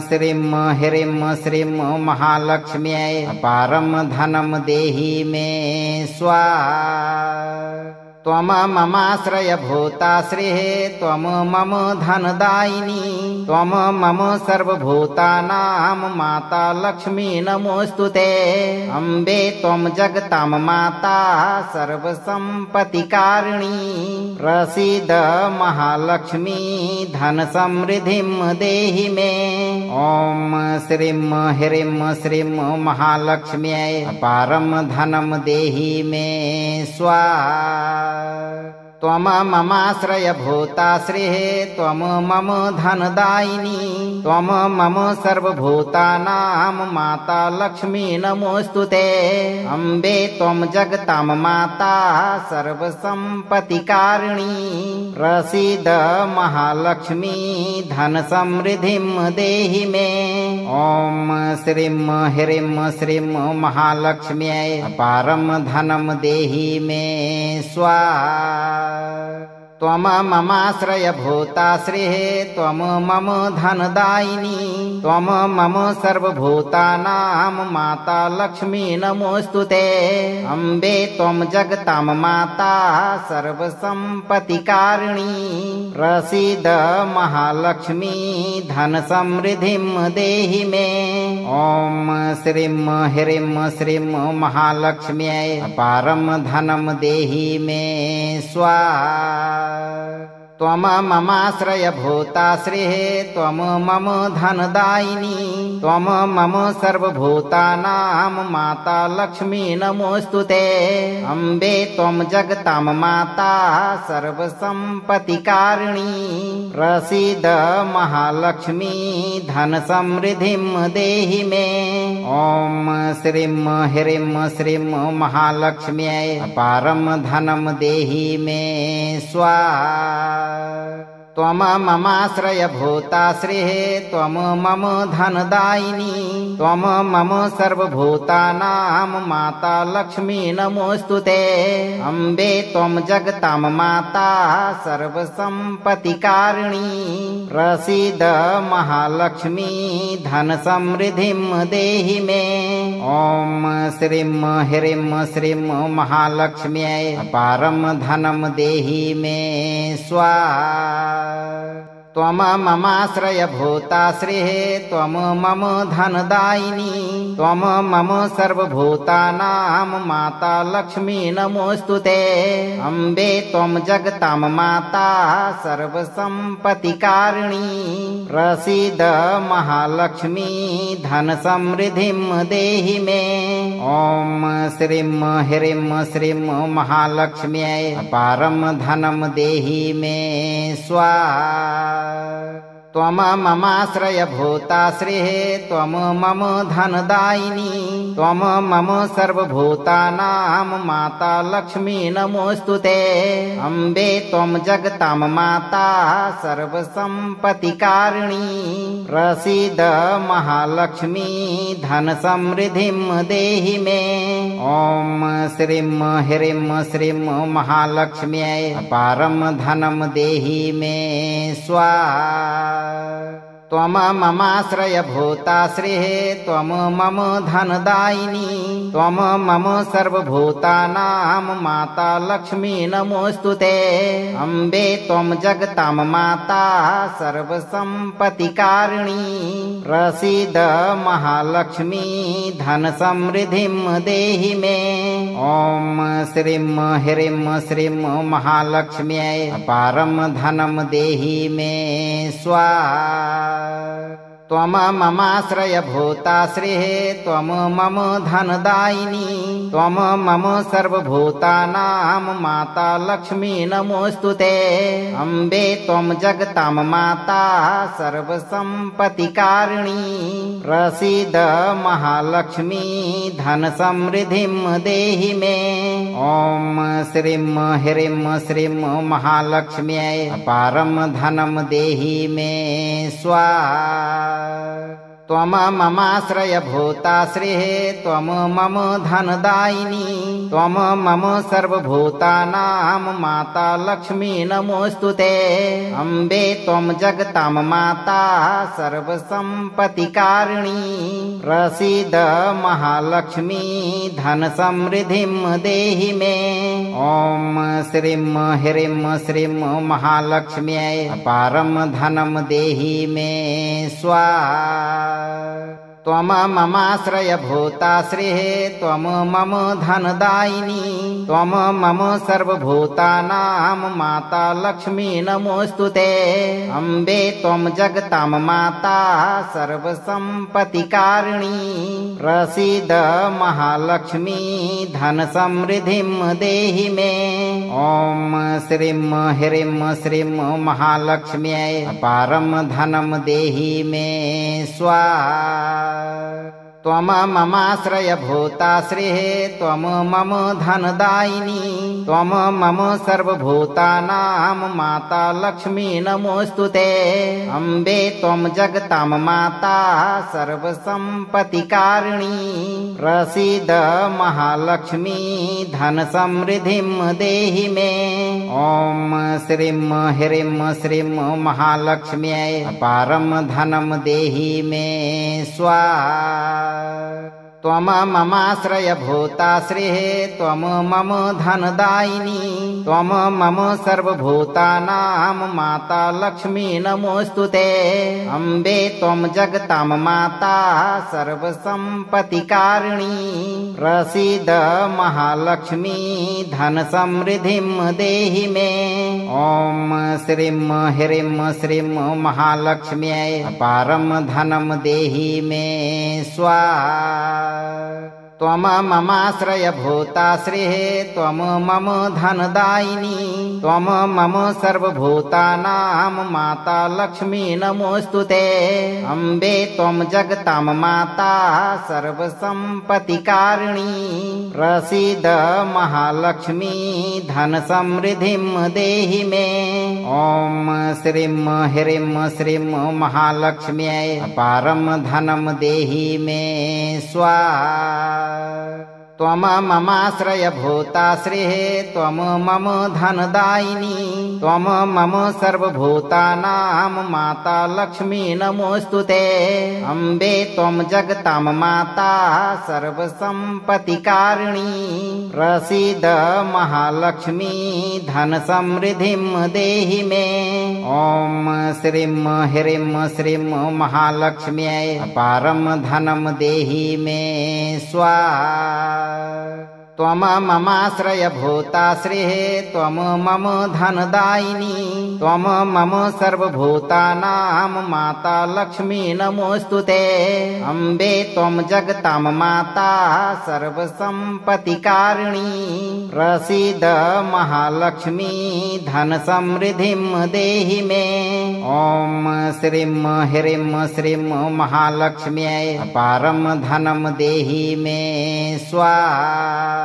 श्रीं ह्रीं श्रीं महालक्ष्म्यै अपारं धनं देहि मे स्वाहा। त्वं ममाश्रयभूताश्रिः त्वं मम धनदायिनी त्वं मम सर्वभूतानां माता लक्ष्मी नमोऽस्तु ते। अम्बे त्वं जगतां माता सर्वसम्पत्तिकारिणी प्रसीद महालक्ष्मी धनसमृद्धिं देहि मे। ॐ श्रीं ह्रीं श्रीं महालक्ष्म्यै अपारं धनं देहि मे स्वाहा। त्वं ममाश्रयभूताश्रिः त्वं मम धनदायिनी त्वं मम सर्वभूतानां माता लक्ष्मी नमोऽस्तुते। अम्बे त्वं जगतां माता सर्वसम्पत्तिकारिणी प्रसीद महालक्ष्मी धन समृद्धिं देहि मे। ॐ श्रीं ह्रीं श्रीं महालक्ष्म्यै अपारं धनं देहि मे स्वाहा। त्वं ममाश्रयभूता श्रीः त्वं मम धनदायिनी त्वं मम सर्वभूतानां माता लक्ष्मी नमोऽस्तुते। अम्बे त्वं जगतां माता सर्वसम्पत्तिकारिणी प्रसीद महालक्ष्मी धन समृद्धिं देहि मे। ॐ श्रीं ह्रीं श्रीं महालक्ष्म्यै अपारं धनं देहि मे स्वाहा। त्वं ममाश्रयभूता श्रीः त्वं मम धनदायिनी त्वं मम सर्वभूतानां माता लक्ष्मी नमोऽस्तुते। अम्बे त्वं जगतां माता सर्वसम्पत्तिकारिणी प्रसीद महालक्ष्मी धन समृद्धिं देहि मे। ॐ श्रीं ह्रीं श्रीं महालक्ष्म्यै अपारं धनं देहि मे स्वाहा। त्वं ममाश्रयभूता श्रीः त्वं मम धनदायिनी त्वं मम सर्वभूतानां माता लक्ष्मी नमोऽस्तुते। अम्बे त्वं जगतां माता सर्वसम्पत्तिकारिणी प्रसीद महालक्ष्मी धन समृद्धिं देहि मे। ॐ श्रीं ह्रीं श्रीं महालक्ष्म्यै अपारं धनं देहि मे स्वाहा। त्वं ममाश्रयभूता श्रीः त्वं मम धनदायिनी त्वं मम सर्वभूतानां माता लक्ष्मी नमोऽस्तुते। अम्बे त्वं जगतां माता सर्वसम्पत्तिकारिणी प्रसीद महालक्ष्मी धन समृद्धिं देहि मे। ॐ श्रीं ह्रीं श्रीं महालक्ष्म्यै अपारं धनं देहि मे स्वाहा। त्वं ममाश्रयभूता श्रीः त्वं मम धनदायिनी त्वं मम सर्वभूतानां माता लक्ष्मी नमोऽस्तुते। अम्बे त्वं जगतां माता सर्वसम्पत्तिकारिणी प्रसीद महालक्ष्मी धन समृद्धिं देहि मे। ॐ श्रीं ह्रीं श्रीं महालक्ष्म्यै अपारं धनं देहि मे स्वाहा। त्वं ममाश्रयभूता श्रीः त्वं मम धनदायिनी त्वं मम सर्वभूतानां माता लक्ष्मी नमोऽस्तुते। अम्बे त्वं जगतां माता सर्वसम्पत्तिकारिणी प्रसीद महालक्ष्मी धन समृद्धिं देहि मे। ॐ श्रीं ह्रीं श्रीं महालक्ष्म्यै अपारं धनं देहि मे स्वाहा। त्वं ममाश्रयभूता श्रीः त्वं मम धनदायिनी त्वं मम सर्वभूतानां माता लक्ष्मी नमोऽस्तुते। अम्बे त्वं जगतां माता सर्वसम्पत्तिकारिणी प्रसीद महालक्ष्मी धन समृद्धिं देहि मे। ॐ श्रीं ह्रीं श्रीं महालक्ष्म्यै अपारं धनं देहि मे स्वाहा। त्वं ममाश्रयभूता श्रीः त्वं मम धनदायिनी त्वं मम सर्वभूतानां माता लक्ष्मी नमोऽस्तुते। अम्बे त्वं जगतां माता सर्वसम्पत्तिकारिणी प्रसीद महालक्ष्मी धन समृद्धिं देहि मे। ॐ श्रीं ह्रीं श्रीं महालक्ष्म्यै अपारं धनं देहि मे स्वाहा। त्वं ममाश्रयभूताश्रिः त्वं मम धनदायिनी त्वं मम सर्वभूतानां माता लक्ष्मी नमोऽस्तु ते। अम्बे त्वं जगतां माता सर्वसम्पत्तिकारिणी प्रसीद महालक्ष्मी धनसमृद्धिं देहि मे। ॐ श्रीं ह्रीं श्रीं महालक्ष्म्यै अपारं धनं देहि मे स्वाहा। त्वं ममाश्रयभूताश्रिः त्वं मम धनदायिनी त्वं मम सर्वभूतानां माता लक्ष्मी नमोऽस्तु ते। अम्बे त्वं जगतां माता सर्वसम्पत्तिकारिणी प्रसीद महालक्ष्मी धनसमृद्धिं देहि मे। ॐ श्रीं ह्रीं श्रीं महालक्ष्म्यै अपारं धनं देहि मे स्वाहा। त्वं ममाश्रयभूताश्रिः त्वं मम धनदायिनी त्वं मम सर्वभूतानां माता लक्ष्मी नमोऽस्तु ते। अम्बे त्वं जगतां माता सर्वसम्पत्तिकारिणी प्रसीद महालक्ष्मी धनसमृद्धिं देहि मे। ॐ श्रीं ह्रीं श्रीं महालक्ष्म्यै अपारं धनं देहि मे स्वाहा। त्वं ममाश्रयभूताश्रिः त्वं मम धनदायिनी त्वं मम सर्वभूतानां माता लक्ष्मी नमोऽस्तु ते। अम्बे त्वं जगतां माता सर्वसम्पत्तिकारिणी प्रसीद महालक्ष्मी धनसमृद्धिं देहि मे। ॐ श्रीं ह्रीं श्रीं महालक्ष्म्यै अपारं धनं देहि मे स्वाहा। त्वं ममाश्रयभूताश्रिः त्वं मम धनदायिनी त्वं मम सर्वभूतानां माता लक्ष्मी नमोऽस्तु ते। अम्बे त्वं जगतां माता सर्वसम्पत्तिकारिणी प्रसीद महालक्ष्मी धनसमृद्धिं देहि मे। ॐ श्रीं ह्रीं श्रीं महालक्ष्म्यै अपारं धनं देहि मे स्वाहा। त्वं ममाश्रयभूताश्रिः त्वं मम धनदायिनी त्वं मम सर्वभूतानां माता लक्ष्मी नमोऽस्तु ते। अम्बे त्वं जगतां माता सर्वसम्पत्तिकारिणी प्रसीद महालक्ष्मी धनसमृद्धिं देहि मे। ॐ श्रीं ह्रीं श्रीं महालक्ष्म्यै अपारं धनं देहि मे स्वाहा।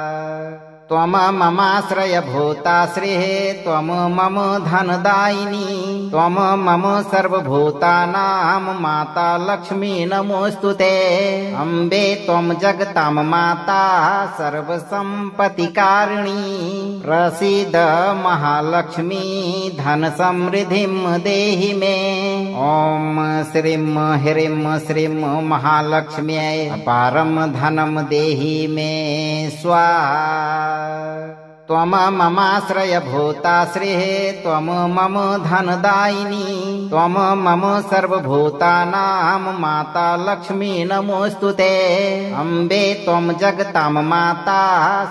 त्वं ममाश्रयभूताश्रिः त्वं मम धनदायिनी त्वं मम सर्वभूतानां माता लक्ष्मी नमोऽस्तु ते। अम्बे त्वं जगतां माता सर्वसम्पत्तिकारिणी प्रसीद महालक्ष्मी धनसमृद्धिं देहि मे। ॐ श्रीं ह्रीं श्रीं महालक्ष्म्यै अपारं धनं देहि मे स्वाहा। त्वं ममाश्रयभूताश्रिः त्वं मम धनदायिनी त्वं मम सर्वभूतानां माता लक्ष्मी नमोऽस्तु ते। अम्बे त्वं जगतां माता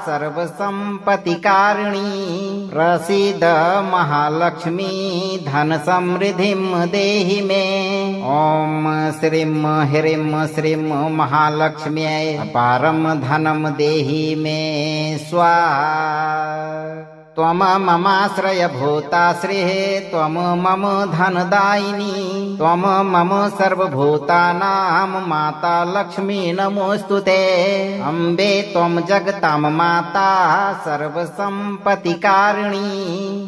सर्वसम्पत्तिकारिणी प्रसीद महालक्ष्मी धनसमृद्धिं देहि मे। ॐ श्रीं ह्रीं श्रीं महालक्ष्म्यै अपारं धनं देहि मे स्वाहा। त्वं ममाश्रयभूताश्रिः त्वं मम धनदायिनी त्वं मम सर्वभूतानां माता लक्ष्मी नमोऽस्तु ते। अम्बे त्वं जगतां माता सर्वसम्पत्तिकारिणी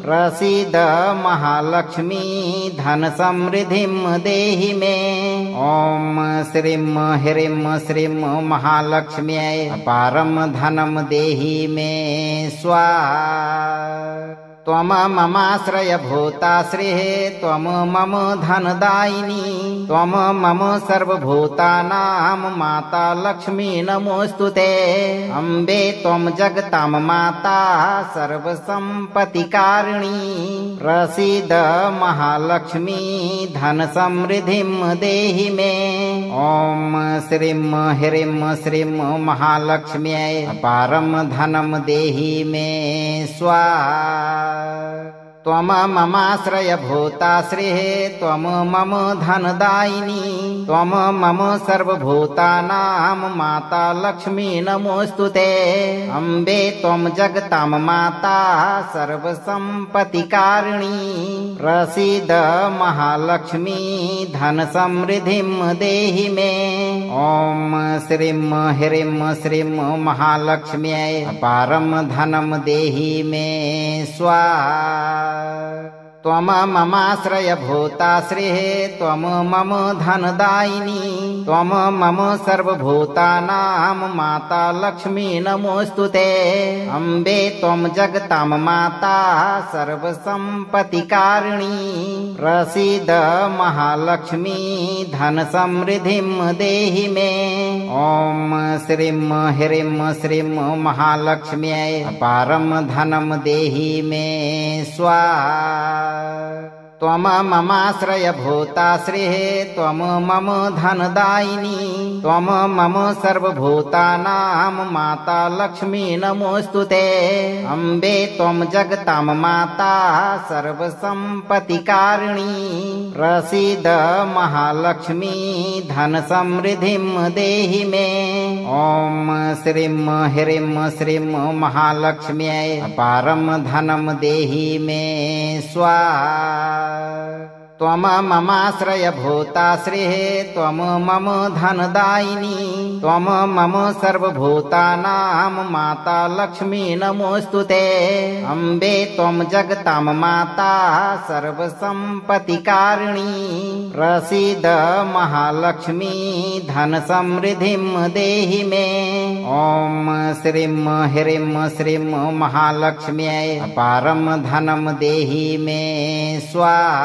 प्रसीद महालक्ष्मी धनसमृद्धिं देहि मे। ॐ श्रीं ह्रीं श्रीं महालक्ष्म्यै अपारं धनं देहि मे स्वाहा। त्वम ममाश्रयभूताश्रिः त्वम मम धनदायिनी त्वम मम सर्वभूतानां माता लक्ष्मी नमोऽस्तुते। अम्बे त्वं जगतां माता सर्वसम्पत्तिकारिणी प्रसीद महालक्ष्मी धनसमृद्धिं देहि मे। ॐ श्रीं ह्रीं श्रीं महालक्ष्म्यै अपारं धनं देहि मे स्वाहा। त्वम ममाश्रयभूताश्रिः त्वम मम धनदायिनी त्वम मम सर्वभूतानां माता लक्ष्मी नमोऽस्तुते। अम्बे त्वं जगतां माता सर्वसम्पत्तिकारिणी प्रसीद महालक्ष्मी धनसमृद्धिं देहि मे। ॐ श्रीं ह्रीं श्रीं महालक्ष्म्यै अपारं धनं देहि मे स्वाहा। त्वम ममाश्रयभूताश्रिः त्वम मम धनदायिनी त्वम मम सर्वभूतानां माता लक्ष्मी नमोऽस्तुते। अम्बे त्वं जगतां माता सर्वसम्पत्तिकारिणी प्रसीद महालक्ष्मी धनसमृद्धिं देहि मे। ॐ श्रीं ह्रीं श्रीं महालक्ष्म्यै अपारं धनं देहि मे स्वाहा। त्वम ममाश्रयभूताश्रिः त्वम मम धनदायिनी त्वम मम सर्वभूतानां माता लक्ष्मी नमोऽस्तुते। अम्बे त्वं जगतां माता सर्वसम्पत्तिकारिणी प्रसीद महालक्ष्मी धनसमृद्धिं देहि मे। ॐ श्रीं ह्रीं श्रीं महालक्ष्म्यै अपारं धनं देहि मे स्वाहा। त्वम ममाश्रयभूताश्रिः त्वम मम धनदायिनी त्वम मम सर्वभूतानां माता लक्ष्मी नमोऽस्तुते। अम्बे त्वं जगतां माता सर्वसम्पत्तिकारिणी प्रसीद महालक्ष्मी धनसमृद्धिं देहि मे। ॐ श्रीं ह्रीं श्रीं महालक्ष्म्यै अपारं धनं देहि मे स्वाहा।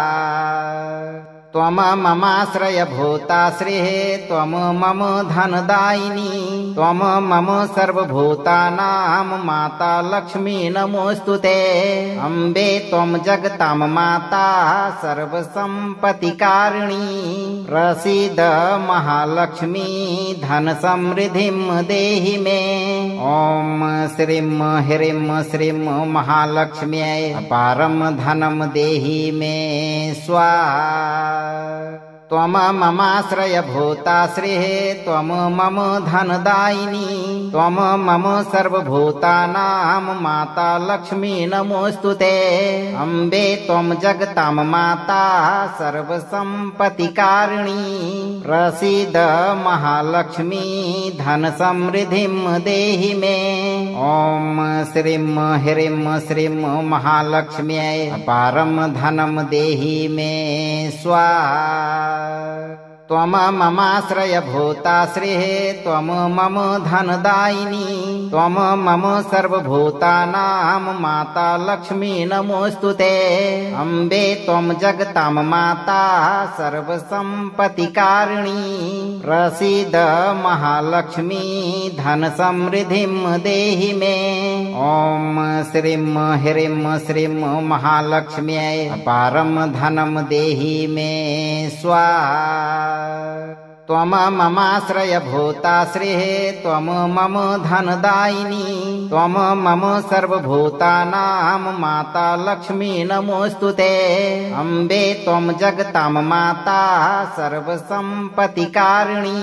त्वम ममाश्रयभूताश्रिः त्वम मम धनदायिनी त्वम मम सर्वभूतानां माता लक्ष्मी नमोऽस्तुते। अम्बे त्वं जगतां माता सर्वसम्पत्तिकारिणी प्रसीद महालक्ष्मी धनसमृद्धिं देहि मे। ॐ श्रीं ह्रीं श्रीं महालक्ष्म्यै अपारं धनं देहि मे स्वाहा। त्वम ममाश्रयभूताश्रिः त्वम मम धनदायिनी त्वम मम सर्वभूतानां माता लक्ष्मी नमोऽस्तुते। अम्बे त्वं जगतां माता सर्वसम्पत्तिकारिणी प्रसीद महालक्ष्मी धनसमृद्धिं देहि मे। ॐ श्रीं ह्रीं श्रीं महालक्ष्म्यै अपारं धनं देहि मे स्वाहा। त्वम ममाश्रयभूताश्रिः त्वम मम धनदायिनी त्वम मम सर्वभूतानां माता लक्ष्मी नमोऽस्तुते। अम्बे त्वं जगतां माता सर्वसम्पत्तिकारिणी प्रसीद महालक्ष्मी धनसमृद्धिं देहि मे। ॐ श्रीं ह्रीं श्रीं महालक्ष्म्यै अपारं धनं देहि मे स्वाहा। त्वम ममाश्रयभूताश्रिः त्वम मम धनदायिनी त्वम मम सर्वभूतानां माता लक्ष्मी नमोऽस्तुते। अम्बे त्वं जगतां माता सर्वसम्पत्तिकारिणी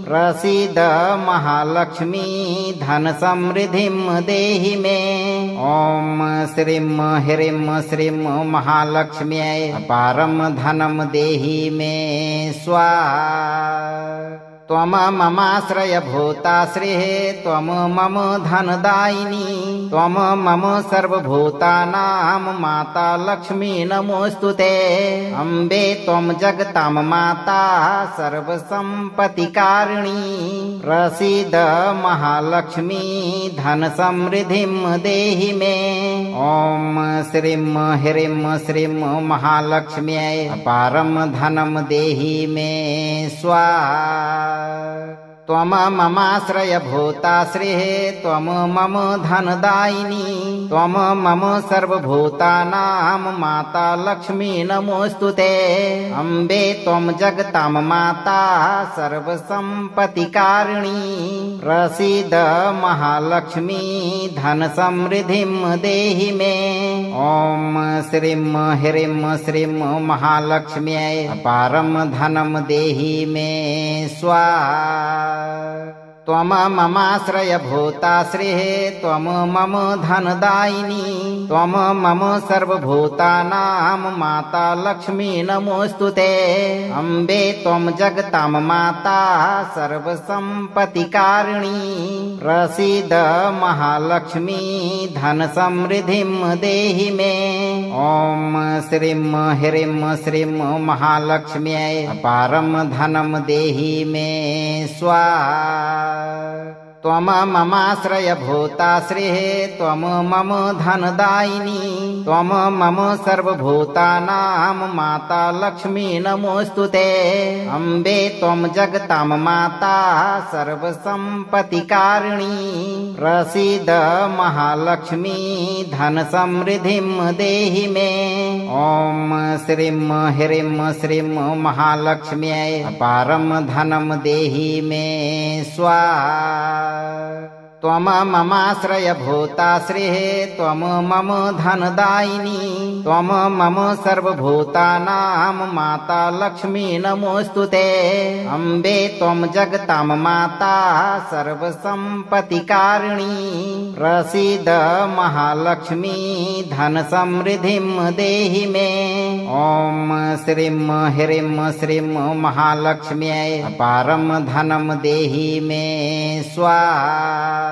प्रसीद महालक्ष्मी धनसमृद्धिं देहि मे। ॐ श्रीं ह्रीं श्रीं महालक्ष्म्यै अपारं धनं देहि मे स्वाहा। त्वं ममाश्रयभूताश्रिः त्वं मम धनदायिनी त्वं मम सर्वभूतानां माता लक्ष्मी नमोऽस्तु ते। अम्बे त्वं जगतां माता सर्वसम्पत्तिकारिणी प्रसीद महालक्ष्मी धनसमृद्धिं देहि मे। ॐ श्रीं ह्रीं श्रीं महालक्ष्म्यै अपारं धनं देहि मे स्वाहा। त्वं ममाश्रयभूताश्रिः त्वं मम धनदायिनी त्वं मम सर्वभूतानां माता लक्ष्मी नमोऽस्तु ते। अम्बे त्वं जगतां माता सर्वसम्पत्तिकारिणी प्रसीद महालक्ष्मी धनसमृद्धिं देहि मे। ॐ श्रीं ह्रीं श्रीं महालक्ष्म्यै अपारं धनं देहि मे स्वाहा। त्वं ममाश्रयभूताश्रिः त्वं मम धनदायिनी त्वं मम सर्वभूतानां माता लक्ष्मी नमोऽस्तु ते। अम्बे त्वं जगतां माता सर्वसम्पत्तिकारिणी प्रसीद महालक्ष्मी धनसमृद्धिं देहि मे। ॐ श्रीं ह्रीं श्रीं महालक्ष्म्यै अपारं धनं देहि मे स्वाहा। त्वं ममाश्रयभूताश्रिः त्वं मम धनदायिनी त्वं मम सर्वभूतानां माता लक्ष्मी नमोऽस्तु ते। अम्बे त्वं जगतां माता सर्वसम्पत्तिकारिणी प्रसीद महालक्ष्मी धनसमृद्धिं देहि मे। ॐ श्रीं ह्रीं श्रीं महालक्ष्म्यै अपारं धनं देहि मे स्वाहा। त्वं ममाश्रयभूताश्रिः त्वं मम धनदायिनी त्वं मम सर्वभूतानां माता लक्ष्मी नमोऽस्तु ते। अम्बे त्वं जगतां माता सर्वसम्पत्तिकारिणी प्रसीद महालक्ष्मी धनसमृद्धिं देहि मे। ॐ श्रीं ह्रीं श्रीं महालक्ष्म्यै अपारं धनं देहि मे स्वाहा।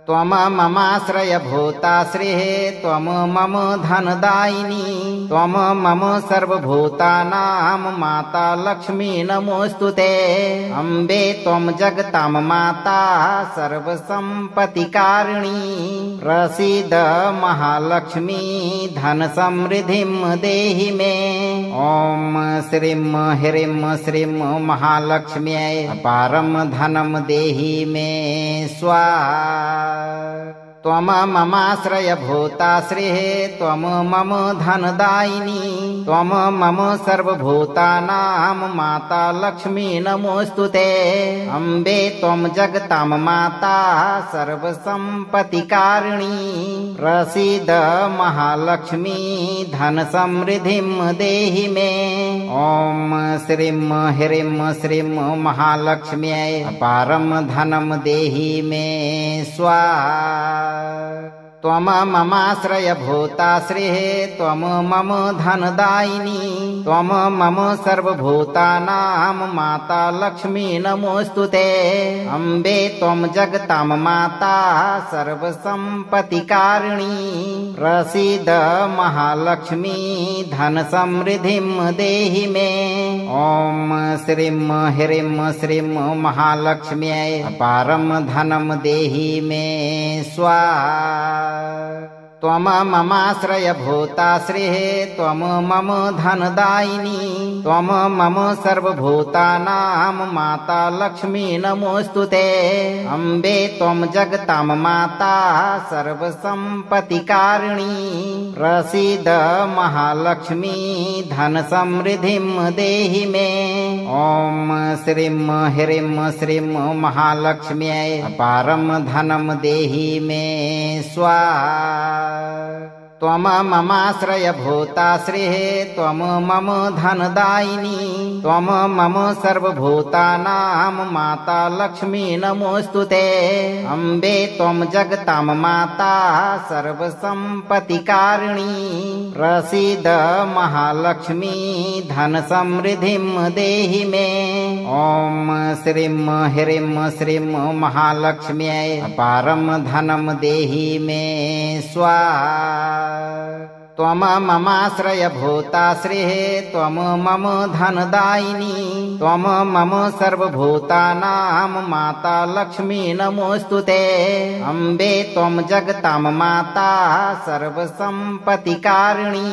त्वं ममाश्रयभूताश्रिः त्वं मम धनदायिनी त्वं मम सर्वभूतानां माता लक्ष्मी नमोऽस्तु ते। अम्बे त्वं जगतां माता सर्वसम्पत्तिकारिणी प्रसीद महालक्ष्मी धनसमृद्धिं देहि मे। ॐ श्रीं ह्रीं श्रीं महालक्ष्म्यै अपारं धनं देहि मे स्वाहा। त्वं ममाश्रयभूताश्रिः त्वं मम धनदायिनी त्वं मम सर्वभूतानां माता लक्ष्मी नमोऽस्तु ते। अम्बे त्वं जगतां माता सर्वसम्पत्तिकारिणी प्रसीद महालक्ष्मी धनसमृद्धिं देहि मे। ॐ श्रीं ह्रीं श्रीं महालक्ष्म्यै अपारं धनं देहि मे स्वाहा। त्वं ममाश्रयभूताश्रिः त्वं मम धनदायिनी त्वं मम सर्वभूतानां माता लक्ष्मी नमोऽस्तु ते। अम्बे त्वं जगतां माता सर्वसम्पत्तिकारिणी प्रसीद महालक्ष्मी धनसमृद्धिं देहि मे। ॐ श्रीं ह्रीं श्रीं महालक्ष्म्यै अपारं धनं देहि मे स्वाहा। त्वं ममाश्रयभूताश्रिः त्वं मम धनदायिनी त्वं मम सर्वभूतानां माता लक्ष्मी नमोऽस्तु ते। अम्बे त्वं जगतां माता सर्वसम्पत्तिकारिणी प्रसीद महालक्ष्मी धनसमृद्धिं देहि मे। ॐ श्रीं ह्रीं श्रीं महालक्ष्म्यै अपारं धनं देहि मे स्वाहा। त्वम ममाश्रयभूताश्रिः त्वम मम धनदायिनी त्वम मम सर्वभूतानां माता लक्ष्मी नमोऽस्तुते। अम्बे त्वं जगतां माता सर्वसम्पत्तिकारिणी प्रसीद महालक्ष्मी धनसमृद्धिं देहि मे। ॐ श्रीं ह्रीं श्रीं महालक्ष्म्यै अपारं धनं देहि मे स्वाहा। त्वम ममाश्रयभूताश्रिः त्वम मम धनदायिनी त्वम मम सर्वभूतानां माता लक्ष्मी नमोऽस्तुते। अम्बे त्वं जगतां माता सर्वसम्पत्तिकारिणी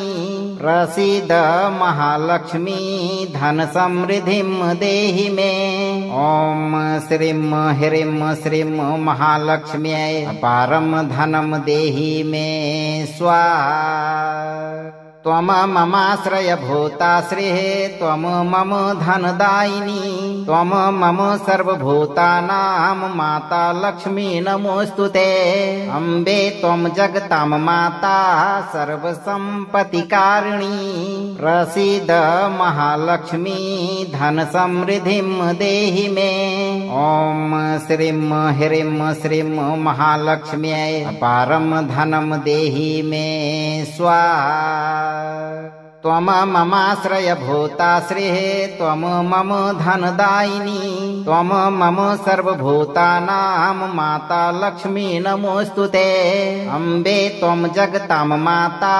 प्रसीद महालक्ष्मी धनसमृद्धिं देहि मे। ॐ श्रीं ह्रीं श्रीं महालक्ष्म्यै अपारं धनं देहि मे स्वाहा। त्वम ममाश्रयभूताश्रिः त्वम मम धनदायिनी त्वम मम सर्वभूतानां माता लक्ष्मी नमोऽस्तुते। अम्बे त्वं जगतां माता सर्वसम्पत्तिकारिणी प्रसीद महालक्ष्मी धनसमृद्धिं देहि मे। ॐ श्रीं ह्रीं श्रीं महालक्ष्म्यै अपारं धनं देहि मे स्वाहा। त्वम ममाश्रयभूताश्रिः त्वम मम धनदायिनी त्वम मम सर्वभूतानां माता लक्ष्मी नमोऽस्तुते। अम्बे त्वं जगतां माता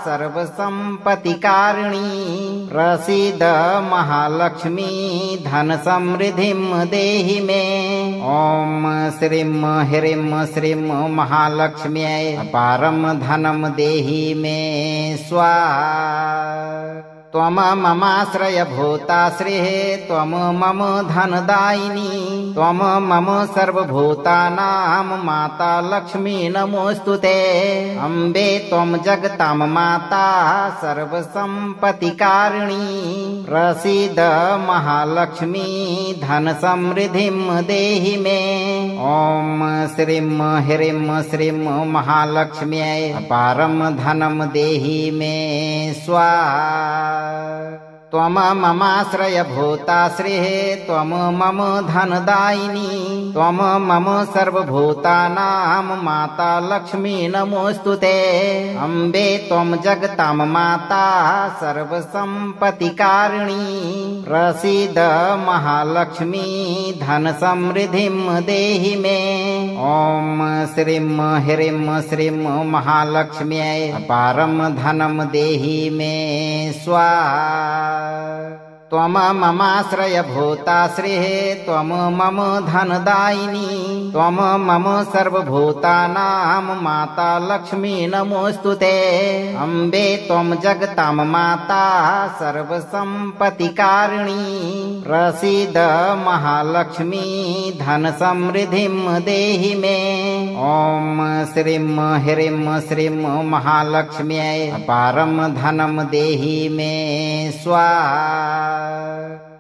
सर्वसम्पत्तिकारिणी प्रसीद महालक्ष्मी धनसमृद्धिं देहि मे। ॐ श्रीं ह्रीं श्रीं महालक्ष्म्यै अपारं धनं देहि मे स्वाहा। त्वम ममाश्रयभूताश्रिः त्वम मम धनदायिनी त्वम मम सर्वभूतानां माता लक्ष्मी नमोऽस्तुते। अम्बे त्वं जगतां माता सर्वसम्पत्तिकारिणी प्रसीद महालक्ष्मी धनसमृद्धिं देहि मे। ॐ श्रीं ह्रीं श्रीं महालक्ष्म्यै अपारं धनं देहि मे स्वाहा। त्वम ममाश्रयभूताश्रिः त्वम मम धनदायिनी त्वम मम सर्वभूतानां माता लक्ष्मी नमोऽस्तुते। अम्बे त्वं जगतां माता सर्वसम्पत्तिकारिणी प्रसीद महालक्ष्मी धनसमृद्धिं देहि मे। ॐ श्रीं ह्रीं श्रीं महालक्ष्म्यै अपारं धनं देहि मे स्वाहा। त्वम ममाश्रयभूताश्रिः त्वम मम धनदायिनी त्वम मम सर्वभूतानां माता लक्ष्मी नमोऽस्तुते। अम्बे त्वं जगतां माता सर्वसम्पत्तिकारिणी प्रसीद महालक्ष्मी धनसमृद्धिं देहि मे। ॐ श्रीं ह्रीं श्रीं महालक्ष्म्यै अपारं धनं देहि मे स्वाहा।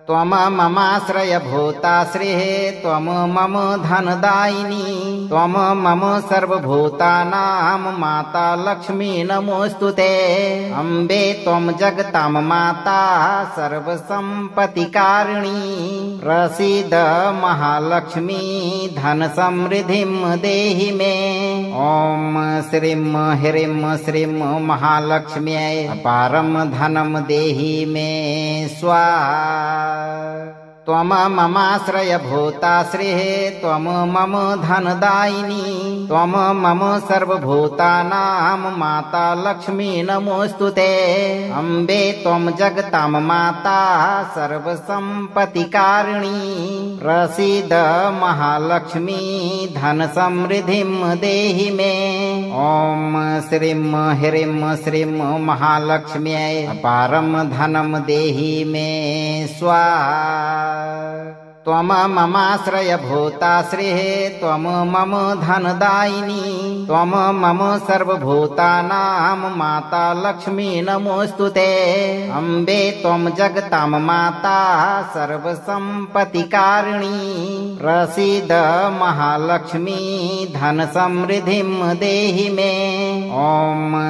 त्वम ममाश्रयभूताश्रिः त्वम मम धनदायिनी त्वम मम सर्वभूतानां माता लक्ष्मी नमोऽस्तुते। अम्बे त्वं जगतां माता सर्वसम्पत्तिकारिणी प्रसीद महालक्ष्मी धनसमृद्धिं देहि मे। ॐ श्रीं ह्रीं श्रीं महालक्ष्म्यै अपारं धनं देहि मे स्वाहा। त्वम ममाश्रयभूताश्रिः त्वम मम धनदायिनी त्वम मम सर्वभूतानां माता लक्ष्मी नमोऽस्तुते। अम्बे त्वं जगतां माता सर्वसम्पत्तिकारिणी प्रसीद महालक्ष्मी धनसमृद्धिं देहि मे। ॐ श्रीं ह्रीं श्रीं महालक्ष्म्यै अपारं धनं देहि मे स्वाहा। त्वम ममाश्रयभूताश्रिः त्वम मम धनदायिनी त्वम मम सर्वभूतानां माता लक्ष्मी नमोऽस्तुते। अम्बे त्वं जगतां माता सर्वसम्पत्तिकारिणी प्रसीद महालक्ष्मी धनसमृद्धिं देहि मे। ॐ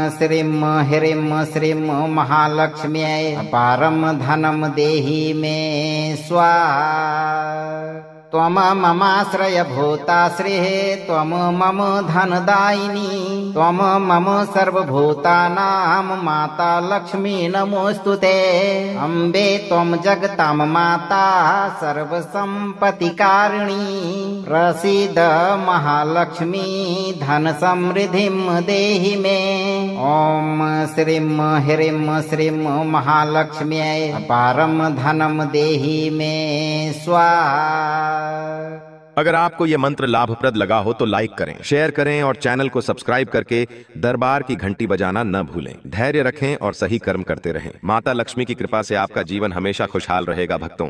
श्रीं ह्रीं श्रीं महालक्ष्म्यै अपारं धनं देहि मे स्वाहा। त्वं ममाश्रयभूता श्रीः त्वं मम धनदायिनी त्वं मम सर्वभूतानां माता लक्ष्मी नमोऽस्तु ते। अम्बे त्वं जगतां माता सर्वसम्पत्तिकारिणी प्रसीद महालक्ष्मी धनसमृद्धिं देहि मे। ॐ श्रीं ह्रीं श्रीं महालक्ष्म्यै अपारं धनं देहि मे स्वाहा। अगर आपको यह मंत्र लाभप्रद लगा हो तो लाइक करें, शेयर करें और चैनल को सब्सक्राइब करके दरबार की घंटी बजाना न भूलें। धैर्य रखें और सही कर्म करते रहें। माता लक्ष्मी की कृपा से आपका जीवन हमेशा खुशहाल रहेगा भक्तों।